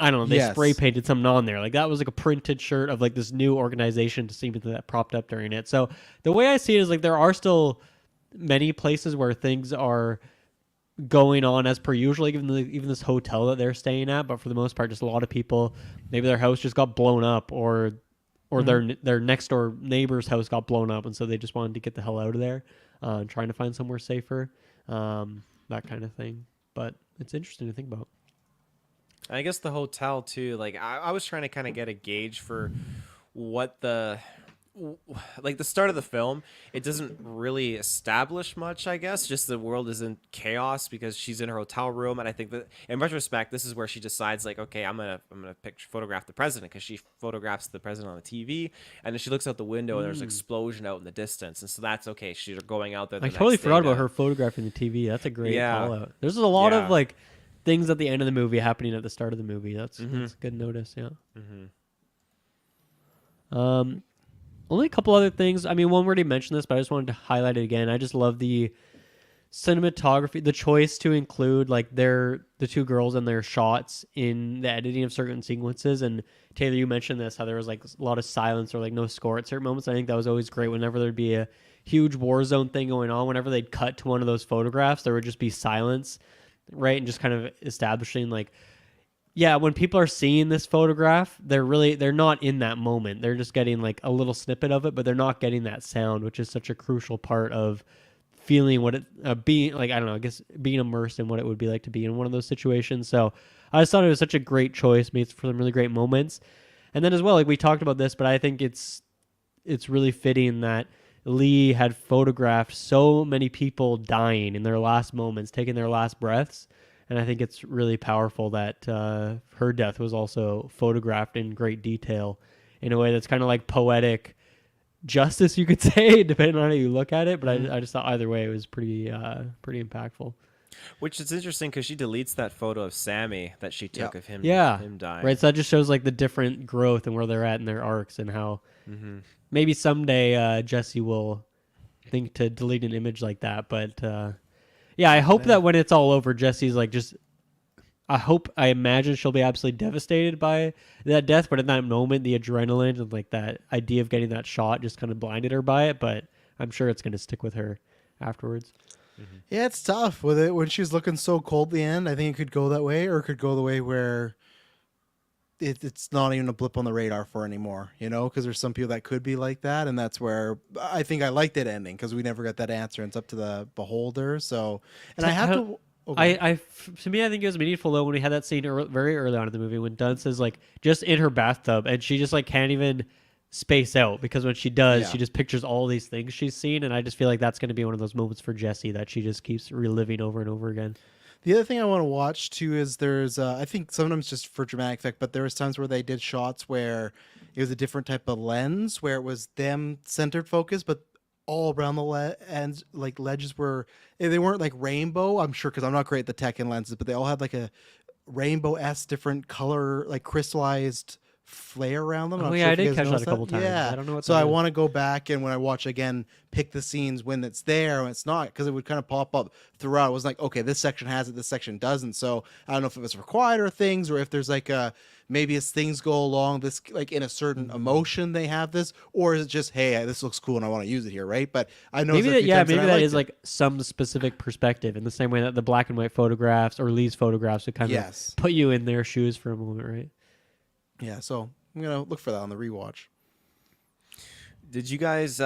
I don't know, they spray painted something on there. Like that was like a printed shirt of like this new organization to seem that propped up during it. So the way I see it is like there are still many places where things are going on as per usual, even this hotel that they're staying at. But for the most part, just a lot of people, maybe their house just got blown up, or their next door neighbor's house got blown up, and so they just wanted to get the hell out of there, and trying to find somewhere safer, that kind of thing. But it's interesting to think about. I guess the hotel too. Like I was trying to kind of get a gauge for what the start of the film. It doesn't really establish much. I guess just the world is in chaos because she's in her hotel room, and I think that in retrospect, this is where she decides like, okay, I'm gonna photograph the president, because she photographs the president on the TV, and then she looks out the window and there's an explosion out in the distance, and so that's okay. She's going out there. I totally forgot about her photographing the TV. That's a great call out. There's a lot of like things at the end of the movie happening at the start of the movie. That's a good notice. Yeah. Only a couple other things. I mean, one already mentioned this, but I just wanted to highlight it again. I just love the cinematography, the choice to include like the two girls and their shots in the editing of certain sequences. And Taylor, you mentioned this, how there was like a lot of silence or like no score at certain moments. I think that was always great. Whenever there'd be a huge war zone thing going on, whenever they'd cut to one of those photographs, there would just be silence, right? And just kind of establishing like, yeah, when people are seeing this photograph, they're not in that moment. They're just getting like a little snippet of it, but they're not getting that sound, which is such a crucial part of feeling what it being like. I don't know, I guess being immersed in what it would be like to be in one of those situations. So I just thought it was such a great choice, made for some really great moments. And then as well, like we talked about this, but I think it's really fitting that Lee had photographed so many people dying in their last moments, taking their last breaths. And I think it's really powerful that her death was also photographed in great detail in a way that's kind of like poetic justice, you could say, depending on how you look at it. But I just thought either way it was pretty impactful. Which is interesting because she deletes that photo of Sammy that she took Yeah. of him, Yeah. him dying. Right. So that just shows like the different growth and where they're at in their arcs and how maybe someday Jesse will think to delete an image like that. But yeah, I hope that when it's all over, Jesse's like just. I imagine she'll be absolutely devastated by that death, but in that moment, the adrenaline and like that idea of getting that shot just kind of blinded her by it. But I'm sure it's going to stick with her afterwards. Yeah, it's tough with it when she's looking so cold at the end. I think it could go that way, or it could go the way where it's not even a blip on the radar for her anymore, you know, because there's some people that could be like that. And that's where I think I liked it ending because we never got that answer. And it's up to the beholder. So, and I have to. To me, I think it was meaningful though when we had that scene very early on in the movie when Dunn says like just in her bathtub and she just like can't even space out because when she does, Yeah. she just pictures all these things she's seen, and I just feel like that's going to be one of those moments for Jessie that she just keeps reliving over and over again. The other thing I want to watch too is there's I think sometimes just for dramatic effect, but there was times where they did shots where it was a different type of lens where it was them centered focus, but all around the ends like ledges were they weren't like rainbow. I'm sure because I'm not great at the tech and lenses, but they all had like a rainbow-esque different color like crystallized flare around them. I'm Oh not yeah, sure I if you did guys catch that a noticed couple times. Yeah, I don't know what so that I is. want to go back and when I watch again, pick the scenes when it's there and it's not because it would kind of pop up throughout. It was like, okay, this section has it, this section doesn't. So I don't know if it was for quieter things or if there's like a maybe as things go along, this like in a certain emotion they have this, or is it just hey, this looks cool and I want to use it here, right? But I know Maybe that, yeah, maybe that is it. like some specific perspective in the same way that the black and white photographs or Lee's photographs would kind Yes. of put you in their shoes for a moment, right? Yeah, so I'm gonna look for that on the rewatch. Did you guys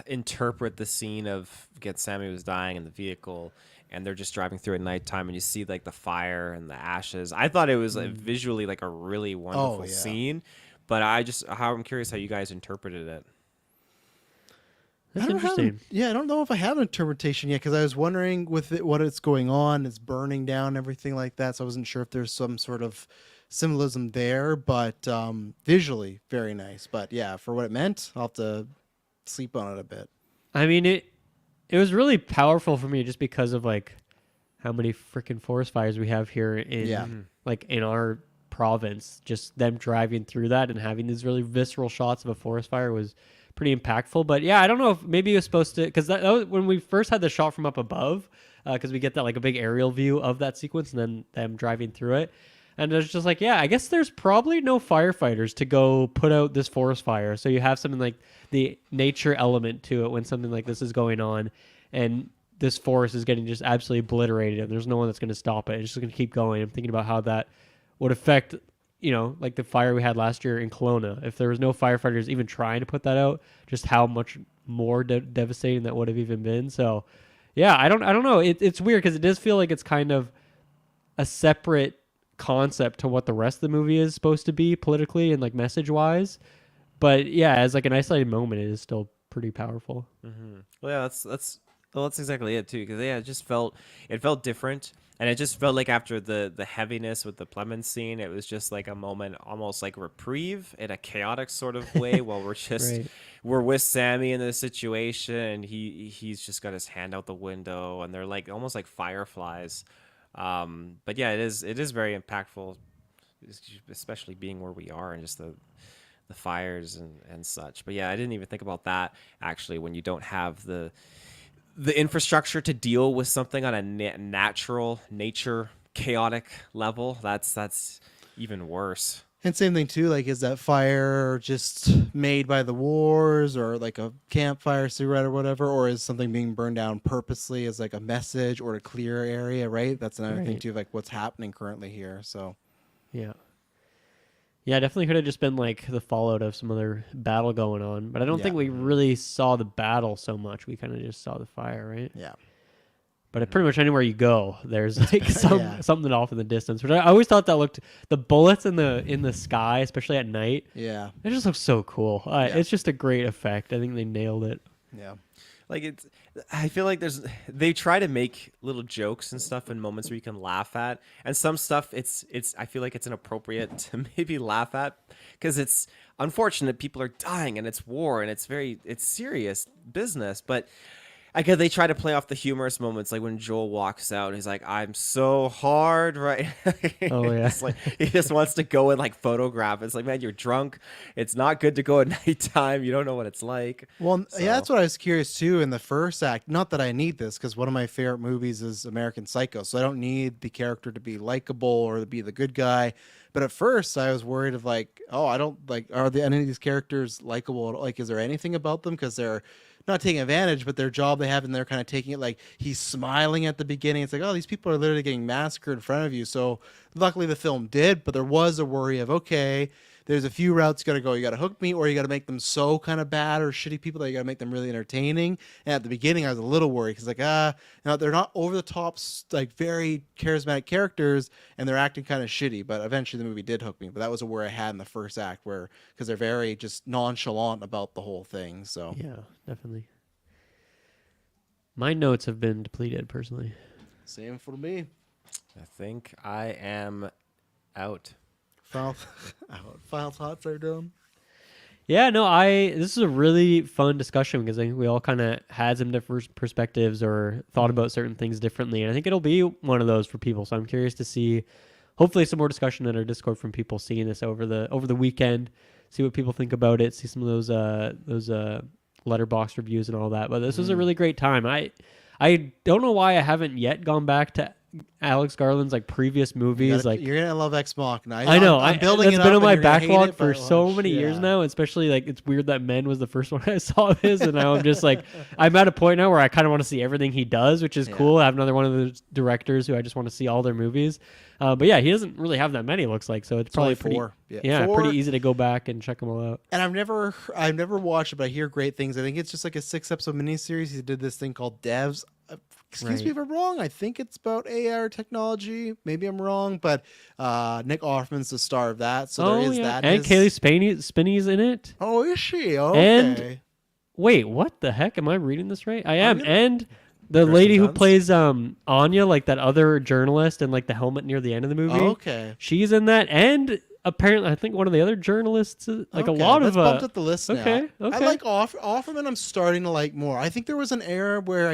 interpret the scene of get Sammy was dying in the vehicle and they're just driving through at nighttime and you see like the fire and the ashes? I thought it was like, visually like a really wonderful yeah. scene, but I'm curious how you guys interpreted it. That's I don't have interesting. I don't know if I have an interpretation yet because I was wondering with it, what it's going on, it's burning down, everything like that. So I wasn't sure if there's some sort of symbolism there, but visually very nice. But yeah, for what it meant, I'll have to sleep on it a bit. I mean, it was really powerful for me just because of like how many freaking forest fires we have here in Yeah. like in our province. Just them driving through that and having these really visceral shots of a forest fire was pretty impactful. But yeah, I don't know if maybe it was supposed to because that was when we first had the shot from up above because we get that like a big aerial view of that sequence and then them driving through it. And it's just like, yeah, I guess there's probably no firefighters to go put out this forest fire. So you have something like the nature element to it when something like this is going on and this forest is getting just absolutely obliterated and there's no one that's going to stop it. It's just going to keep going. I'm thinking about how that would affect, you know, like the fire we had last year in Kelowna. If there was no firefighters even trying to put that out, just how much more devastating that would have even been. So, yeah, I don't know. It's weird because it does feel like it's kind of a separate concept to what the rest of the movie is supposed to be politically and like message wise, but yeah, as like an isolated moment, it is still pretty powerful. Well, yeah, that's exactly it too. Because yeah, it felt different, and it just felt like after the heaviness with the Plemons scene, it was just like a moment, almost like reprieve in a chaotic sort of way. While we're just Right. we're with Sammy in this situation, and he's just got his hand out the window, and they're like almost like fireflies. But yeah, it is very impactful, especially being where we are and just the fires and such. But yeah, I didn't even think about that actually when you don't have the the infrastructure to deal with something on a natural nature chaotic level, that's even worse. And same thing too, like is that fire just made by the wars or like a campfire cigarette or whatever, or is something being burned down purposely as like a message or to clear area, right? That's another thing Right. too, like what's happening currently here. So Yeah. Yeah, definitely could have just been like the fallout of some other battle going on, but I don't yeah. think we really saw the battle so much. We kind of just saw the fire, right? Yeah. But pretty much anywhere you go, there's like Yeah. something off in the distance. Which I always thought that looked the bullets in the sky, especially at night. Yeah. It just looks so cool. Yeah. It's just a great effect. I think they nailed it. Yeah. Like I feel like they try to make little jokes and stuff in moments where you can laugh at, and some stuff I feel like it's inappropriate to maybe laugh at because it's unfortunate people are dying and it's war and it's serious business, but I guess they try to play off the humorous moments, like when Joel walks out and he's like, "I'm so hard," right? Oh, yeah. It's like he just wants to go and like photograph. It's like, man, you're drunk. It's not good to go at nighttime. You don't know what it's like. Well, So- yeah, that's what I was curious too in the first act. Not that I need this, because one of my favorite movies is American Psycho, so I don't need the character to be likable or to be the good guy. But at first, I was worried of like, oh, I don't like, are any of these characters likable? Like, is there anything about them? Because they're not taking advantage, but their job they have, and they're kind of taking it like he's smiling at the beginning. It's like, oh, these people are literally getting massacred in front of you. So luckily the film did, but there was a worry of, okay, there's a few routes you got to go. You got to hook me, or you got to make them so kind of bad or shitty people that you got to make them really entertaining. And at the beginning, I was a little worried because like, they're not over the top, like very charismatic characters, and they're acting kind of shitty. But eventually, the movie did hook me. But that was a worry I had in the first act, where because they're very just nonchalant about the whole thing. So Yeah, definitely. My notes have been depleted personally. same for me. I think I am out. Final thoughts are done. Yeah, no, this is a really fun discussion because I think we all kind of had some different perspectives or thought about certain things differently, and I think it'll be one of those for people. So I'm curious to see, hopefully, some more discussion in our Discord from people seeing this over the weekend. See what people think about it. See some of those letterbox reviews and all that. But this was a really great time. I don't know why I haven't yet gone back to Alex Garland's like previous movies. You're gonna love Ex Machina. I know. I'm building That's it been up on my and you're gonna hate backlog it, for but, so many years yeah. now. Especially like it's weird that Men was the first one I saw of his, and now I'm just like I'm at a point now where I kind of want to see everything he does, which is cool. I have another one of those directors who I just want to see all their movies. But yeah, he doesn't really have that many. It looks like so it's probably only pretty. 4. Yeah, 4. pretty easy to go back and check them all out. And I've never watched it, but I hear great things. I think it's just like a 6-episode miniseries. He did this thing called Devs. Excuse me if I'm wrong. I think it's about AR technology. Maybe I'm wrong, but Nick Offerman's the star of that. So there is that. And Kaylee Spinney's in it. Oh, is she? Okay. And wait, what the heck? Am I reading this right? I am. Anya? And the Kirsten lady who Dunst? plays Anya, like that other journalist in like the helmet near the end of the movie. Okay. She's in that, and apparently, I think one of the other journalists, like a lot That's of. bumped up the list now. Okay. I like Offerman. I'm starting to like more. I think there was an era where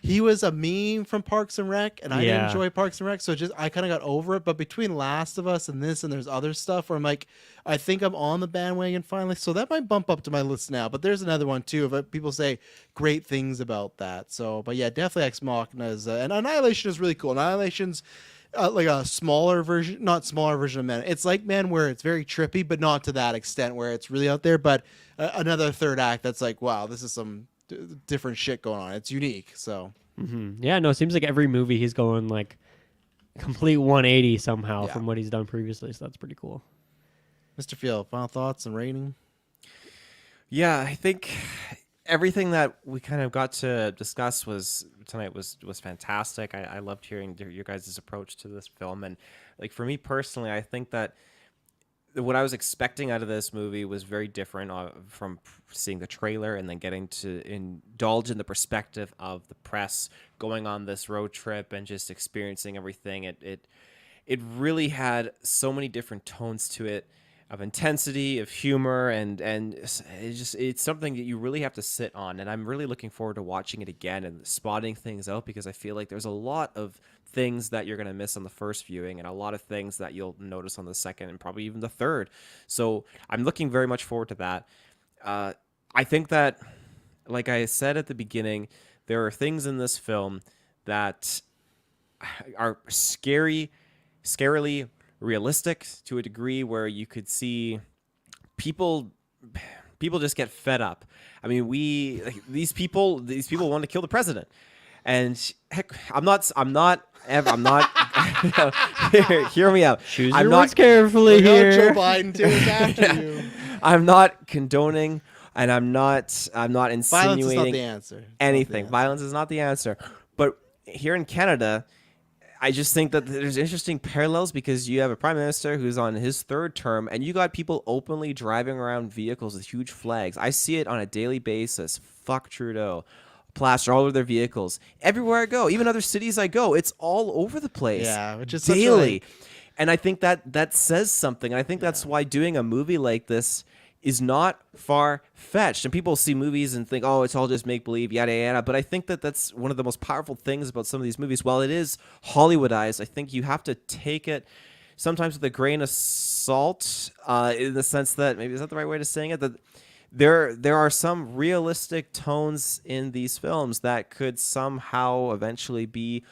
he was a meme from Parks and Rec, and I didn't Yeah. enjoy Parks and Rec, so I kind of got over it. But between Last of Us and this, and there's other stuff where I'm like, I think I'm on the bandwagon finally. So that might bump up to my list now. But there's another one too. But people say great things about that. So, but yeah, definitely Ex Machina is, and Annihilation is really cool. Annihilation's like a smaller version, not smaller version of Men. It's like Men, where it's very trippy, but not to that extent where it's really out there. But another third act that's like, wow, this is some different shit going on. It's unique. So Yeah, no, it seems like every movie he's going like complete 180 somehow Yeah. from what he's done previously. So that's pretty cool. Mr. Field, final thoughts and rating? Yeah, I think everything that we kind of got to discuss tonight was fantastic. I loved hearing your guys' approach to this film, and like for me personally, I think that what I was expecting out of this movie was very different from seeing the trailer and then getting to indulge in the perspective of the press going on this road trip and just experiencing everything. It really had so many different tones to it, of intensity, of humor, and it's something that you really have to sit on. And I'm really looking forward to watching it again and spotting things out, because I feel like there's a lot of things that you're going to miss on the first viewing and a lot of things that you'll notice on the second and probably even the third. So I'm looking very much forward to that. I think that, like I said at the beginning, there are things in this film that are scarily realistic to a degree where you could see people just get fed up. I mean, these people want to kill the president, and heck, I'm not. Hear me out. Choose I'm your not words carefully Look out, here. Joe Biden too is after you. I'm not condoning, and I'm not Violence is insinuating not the answer. It's not the anything. answer. Violence is not the answer. But here in Canada, I just think that there's interesting parallels because you have a prime minister who's on his third term, and you got people openly driving around vehicles with huge flags. I see it on a daily basis. Fuck Trudeau. Plaster all over their vehicles. Everywhere I go, even other cities I go, it's all over the place. Yeah, which is such a, daily. like- And I think that says something. And I think that's why doing a movie like this is not far-fetched. And people see movies and think, oh, it's all just make-believe, yada, yada. But I think that that's one of the most powerful things about some of these movies. While it is Hollywoodized, I think you have to take it sometimes with a grain of salt in the sense that, maybe is that the right way to saying it? That there are some realistic tones in these films that could somehow eventually be...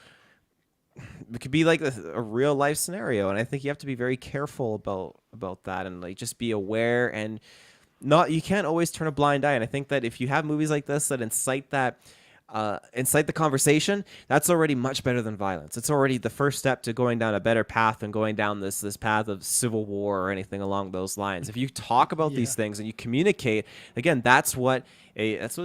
It could be like a real life scenario, and I think you have to be very careful about that, and like just be aware, and you can't always turn a blind eye. And I think that if you have movies like this that incite the conversation, that's already much better than violence. It's already the first step to going down a better path than going down this path of civil war or anything along those lines. If you talk about these things and you communicate, again, that's what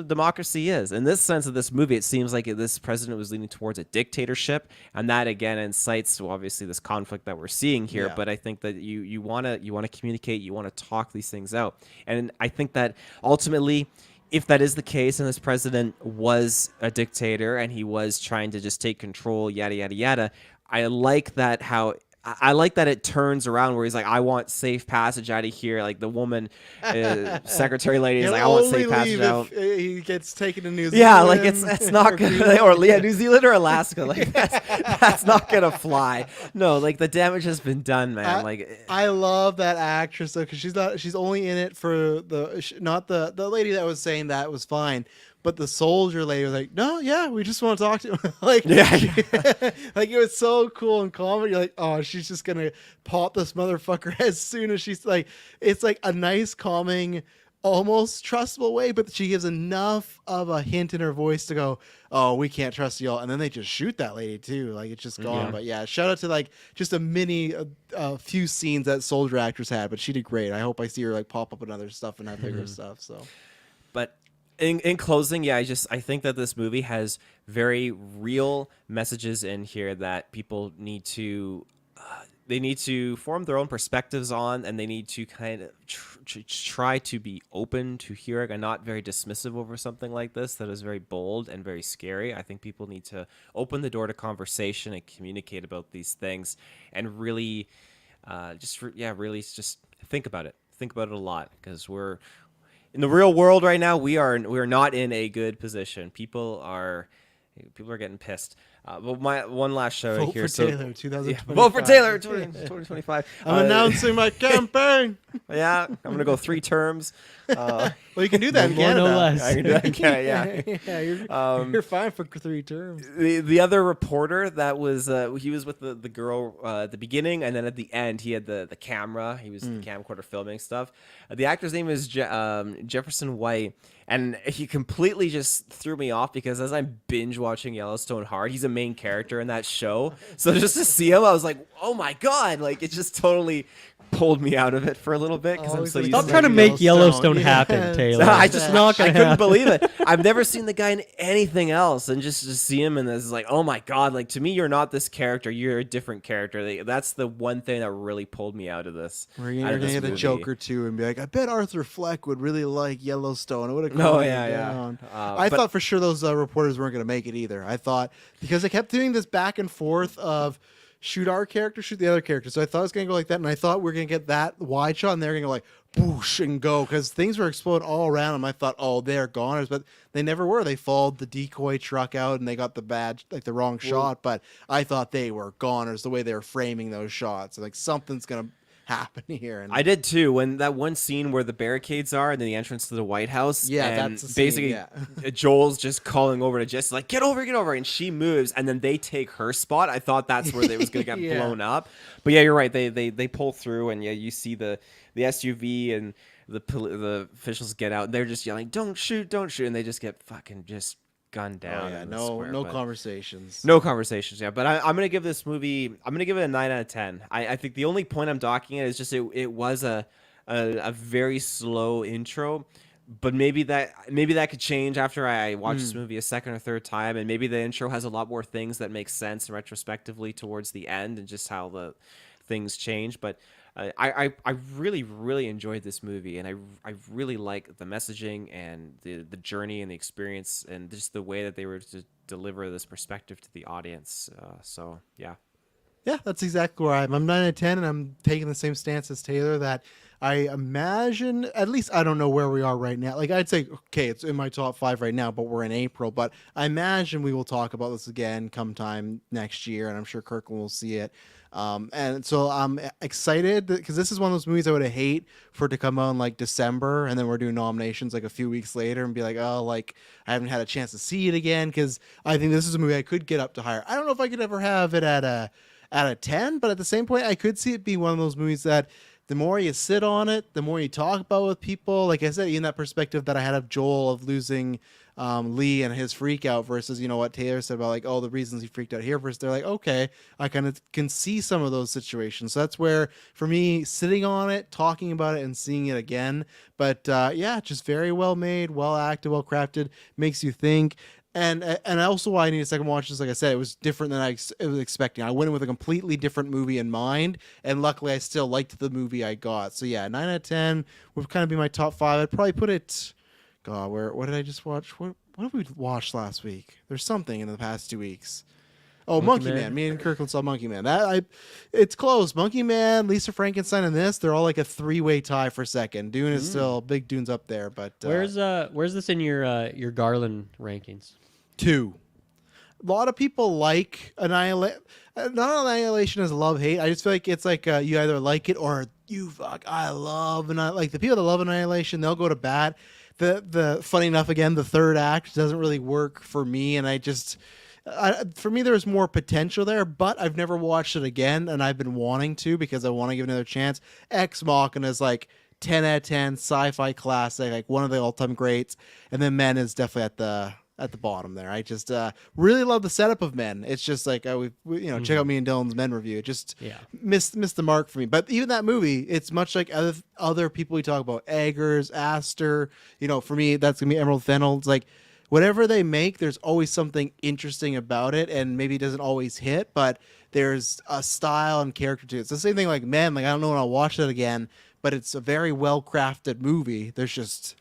democracy is. In this sense of this movie, it seems like this president was leaning towards a dictatorship, and that again incites obviously this conflict that we're seeing here. Yeah. But I think that you want to communicate, you want to talk these things out, and I think that ultimately, if that is the case and this president was a dictator and he was trying to just take control, yada, yada, yada, I like that it turns around where he's like, I want safe passage out of here. Like the woman, secretary lady is He'll like, I want only safe passage leave out. if he gets taken to New Zealand. Yeah, like it's not or gonna, Greenland. New Zealand or Alaska, like that's not gonna fly. No, like the damage has been done, man. I love that actress though, because she's only in it for not the lady that was saying that was fine, but the soldier lady was like, no, yeah, we just want to talk to him. Like, like it was so cool and calm. You're like, oh, she's just gonna pop this motherfucker as soon as she's like, it's like a nice, calming, almost trustable way, but she gives enough of a hint in her voice to go, oh, we can't trust y'all, and then they just shoot that lady too. Like it's just gone. Yeah. But yeah, shout out to like just a few scenes that soldier actress had, but she did great. I hope I see her like pop up in other stuff and have bigger stuff. So. But in closing, yeah, I think that this movie has very real messages in here that people need to they need to form their own perspectives on, and they need to kind of try to be open to hearing and not very dismissive over something like this that is very bold and very scary. I think people need to open the door to conversation and communicate about these things, and really really just think about it. Think about it a lot, because we're in the real world right now. We are not in a good position. People are getting pissed. But my one last show Vote here. for Taylor, 2025. Vote for Taylor, 2025. I'm announcing my campaign. Yeah, I'm gonna go 3 terms. Well, you can do that in more, Canada. no less. I can do that in Canada, yeah. You're fine for 3 terms. The other reporter that was he was with the girl at the beginning, and then at the end he had the camera. He was the camcorder filming stuff. The actor's name is Jefferson White, and he completely just threw me off because as I'm binge watching Yellowstone hard, he's a main character in that show. So just to see him, I was like, oh my god! Like it just totally pulled me out of it for a little bit because I'm so used Stop to trying to it. make Yellowstone. Yellowstone Yeah. happen, Taylor. I It's just not gonna I couldn't happen. believe it. I've never seen the guy in anything else, and just to see him in this is like, oh my god! Like to me, you're not this character. You're a different character. That's the one thing that really pulled me out of this. We're out gonna of this get a movie. Joker too and be like, I bet Arthur Fleck would really like Yellowstone. It would have No, calmed yeah, me yeah. down. But- I thought for sure those reporters weren't gonna make it either. I thought because they kept doing this back and forth of shoot our character, shoot the other character. So I thought it was gonna go like that, and I thought we were gonna get that wide shot, and they're gonna go like boosh and go because things were exploding all around them. I thought, oh, they're goners, but they never were. They followed the decoy truck out, and they got the wrong shot. But I thought they were goners the way they were framing those shots. Like something's gonna happen here. And I did too. When that one scene where the barricades are and then the entrance to the White House, Yeah, and that's the scene, basically yeah. Joel's just calling over to Jess, like, get over, and she moves, and then they take her spot. I thought that's where it was gonna get Yeah. blown up, but yeah, you're right. They pull through, and yeah, you see the SUV and the officials get out. They're just yelling, "Don't shoot, and they just get fucking just gunned oh down. yeah, in the no square, no but- conversations. No conversations, yeah. But I'm gonna give this movie. I'm gonna give it a 9 out of 10. I think the only point I'm docking it is just it was a very slow intro, but maybe that could change after I watch this movie a second or third time, and maybe the intro has a lot more things that make sense retrospectively towards the end and just how the things change. But I really enjoyed this movie, and I really like the messaging and the journey and the experience and just the way that they were to deliver this perspective to the audience. So yeah. Yeah, that's exactly where I'm 9 out of 10, and I'm taking the same stance as Taylor that I imagine, at least I don't know where we are right now. Like, I'd say, okay, it's in my top 5 right now, but we're in April. But I imagine we will talk about this again come time next year, and I'm sure Kirkland will see it. And so I'm excited because this is one of those movies I would hate for it to come out in like December, and then we're doing nominations like a few weeks later and be like, oh, like I haven't had a chance to see it again, because I think this is a movie I could get up to higher. I don't know if I could ever have it at a 10, but at the same point, I could see it being one of those movies that the more you sit on it, the more you talk about it with people. Like I said, in that perspective that I had of Joel of losing Lee and his freak out versus, what Taylor said about like, oh, the reasons he freaked out here versus they're like, okay, I kind of can see some of those situations. So that's where, for me, sitting on it, talking about it, and seeing it again. But yeah, just very well made, well acted, well crafted, makes you think. And also why I need a second watch is, like I said, it was different than I was expecting. I went in with a completely different movie in mind, and luckily I still liked the movie I got. So yeah, 9 out of 10 would kind of be my top 5. I'd probably put it, God, what did I just watch? What did we watch last week? There's something in the past 2 weeks. Oh, Monkey Man. Me and Kirkland saw Monkey Man. It's close. Monkey Man, Lisa Frankenstein, and this, they're all like a 3-way tie for second. Dune is still, Big Dune's up there, but Where's this in your Garland rankings? 2. A lot of people like Annihilation. Not Annihilation as love-hate. I just feel like it's like you either like it or I love. And like the people that love Annihilation, they'll go to bat. The funny enough, again, the third act doesn't really work for me, and for me, there was more potential there, but I've never watched it again, and I've been wanting to because I want to give it another chance. Ex Machina is like 10 out of 10, sci-fi classic, like one of the all-time greats, and then Men is definitely at the bottom there. I just really love the setup of Men. It's just like check out me and Dylan's Men review. It just missed the mark for me. But even that movie, it's much like other people we talk about, Eggers, Astor. For me, that's gonna be Emerald Fennell. It's like whatever they make, there's always something interesting about it, and maybe it doesn't always hit, but there's a style and character to it. It's the same thing like Men. Like I don't know when I'll watch that again, but it's a very well crafted movie. There's just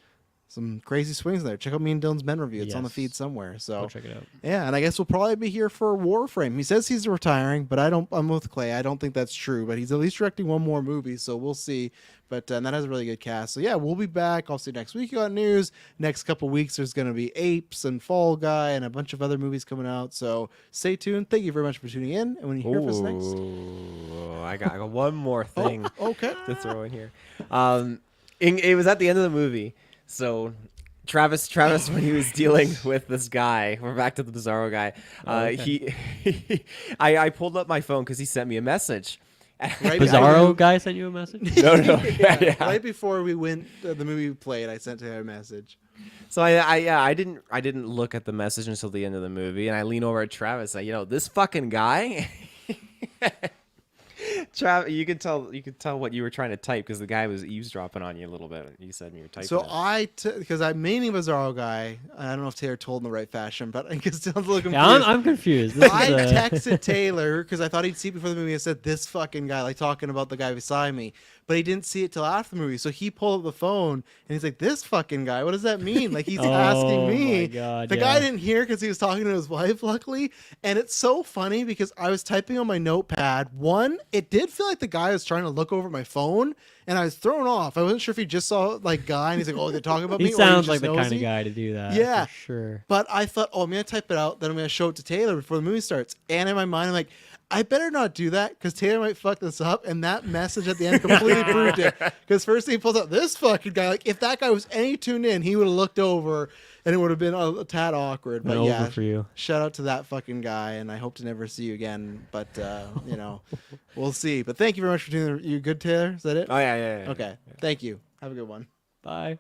some crazy swings there. Check out me and Dylan's Men review. It's on the feed somewhere. So I'll check it out. Yeah, and I guess we'll probably be here for Warframe. He says he's retiring, but I'm with Clay. I don't think that's true, but he's at least directing one more movie, so we'll see. But that has a really good cast. So yeah, we'll be back. I'll see next week. You got news. Next couple weeks, there's going to be Apes and Fall Guy and a bunch of other movies coming out. So stay tuned. Thank you very much for tuning in. And when you hear from us next, I got one more thing okay, to throw in here. It was at the end of the movie. So Travis, when he was dealing with this guy, we're back to the Bizarro guy. I pulled up my phone because he sent me a message. Right, Bizarro guy sent you a message? No. yeah. Right before we went, the movie played, I sent him a message. So I didn't look at the message until the end of the movie, and I lean over at Travis, like, this fucking guy. Travis, you could tell what you were trying to type because the guy was eavesdropping on you a little bit. You said you were typing. So because I'm mainly a Bizarro guy. I don't know if Taylor told in the right fashion, but I guess Dylan's a little confused. Yeah, I'm confused. I texted Taylor because I thought he'd see it before the movie. I said, this fucking guy, like talking about the guy beside me. But he didn't see it till after the movie. So he pulled up the phone and he's like, this fucking guy, what does that mean? Like he's asking me. My God, the guy didn't hear because he was talking to his wife, luckily. And it's so funny because I was typing on my notepad. One, it did feel like the guy was trying to look over my phone and I was thrown off. I wasn't sure if he just saw like guy and he's like, oh, they're talking about me. He sounds or like the kind of guy to do that. Yeah. For sure. But I thought, oh, I'm going to type it out. Then I'm going to show it to Taylor before the movie starts. And in my mind, I'm like, I better not do that because Taylor might fuck this up, and that message at the end completely proved it. Because first he pulls out this fucking guy. Like, if that guy was any tuned in, he would have looked over, and it would have been a tad awkward. But over yeah, for you. shout out to that fucking guy, and I hope to never see you again. But you know, we'll see. But thank you very much for tuning in. You good, Taylor? Is that it? Oh yeah. Okay. Thank you. Have a good one. Bye.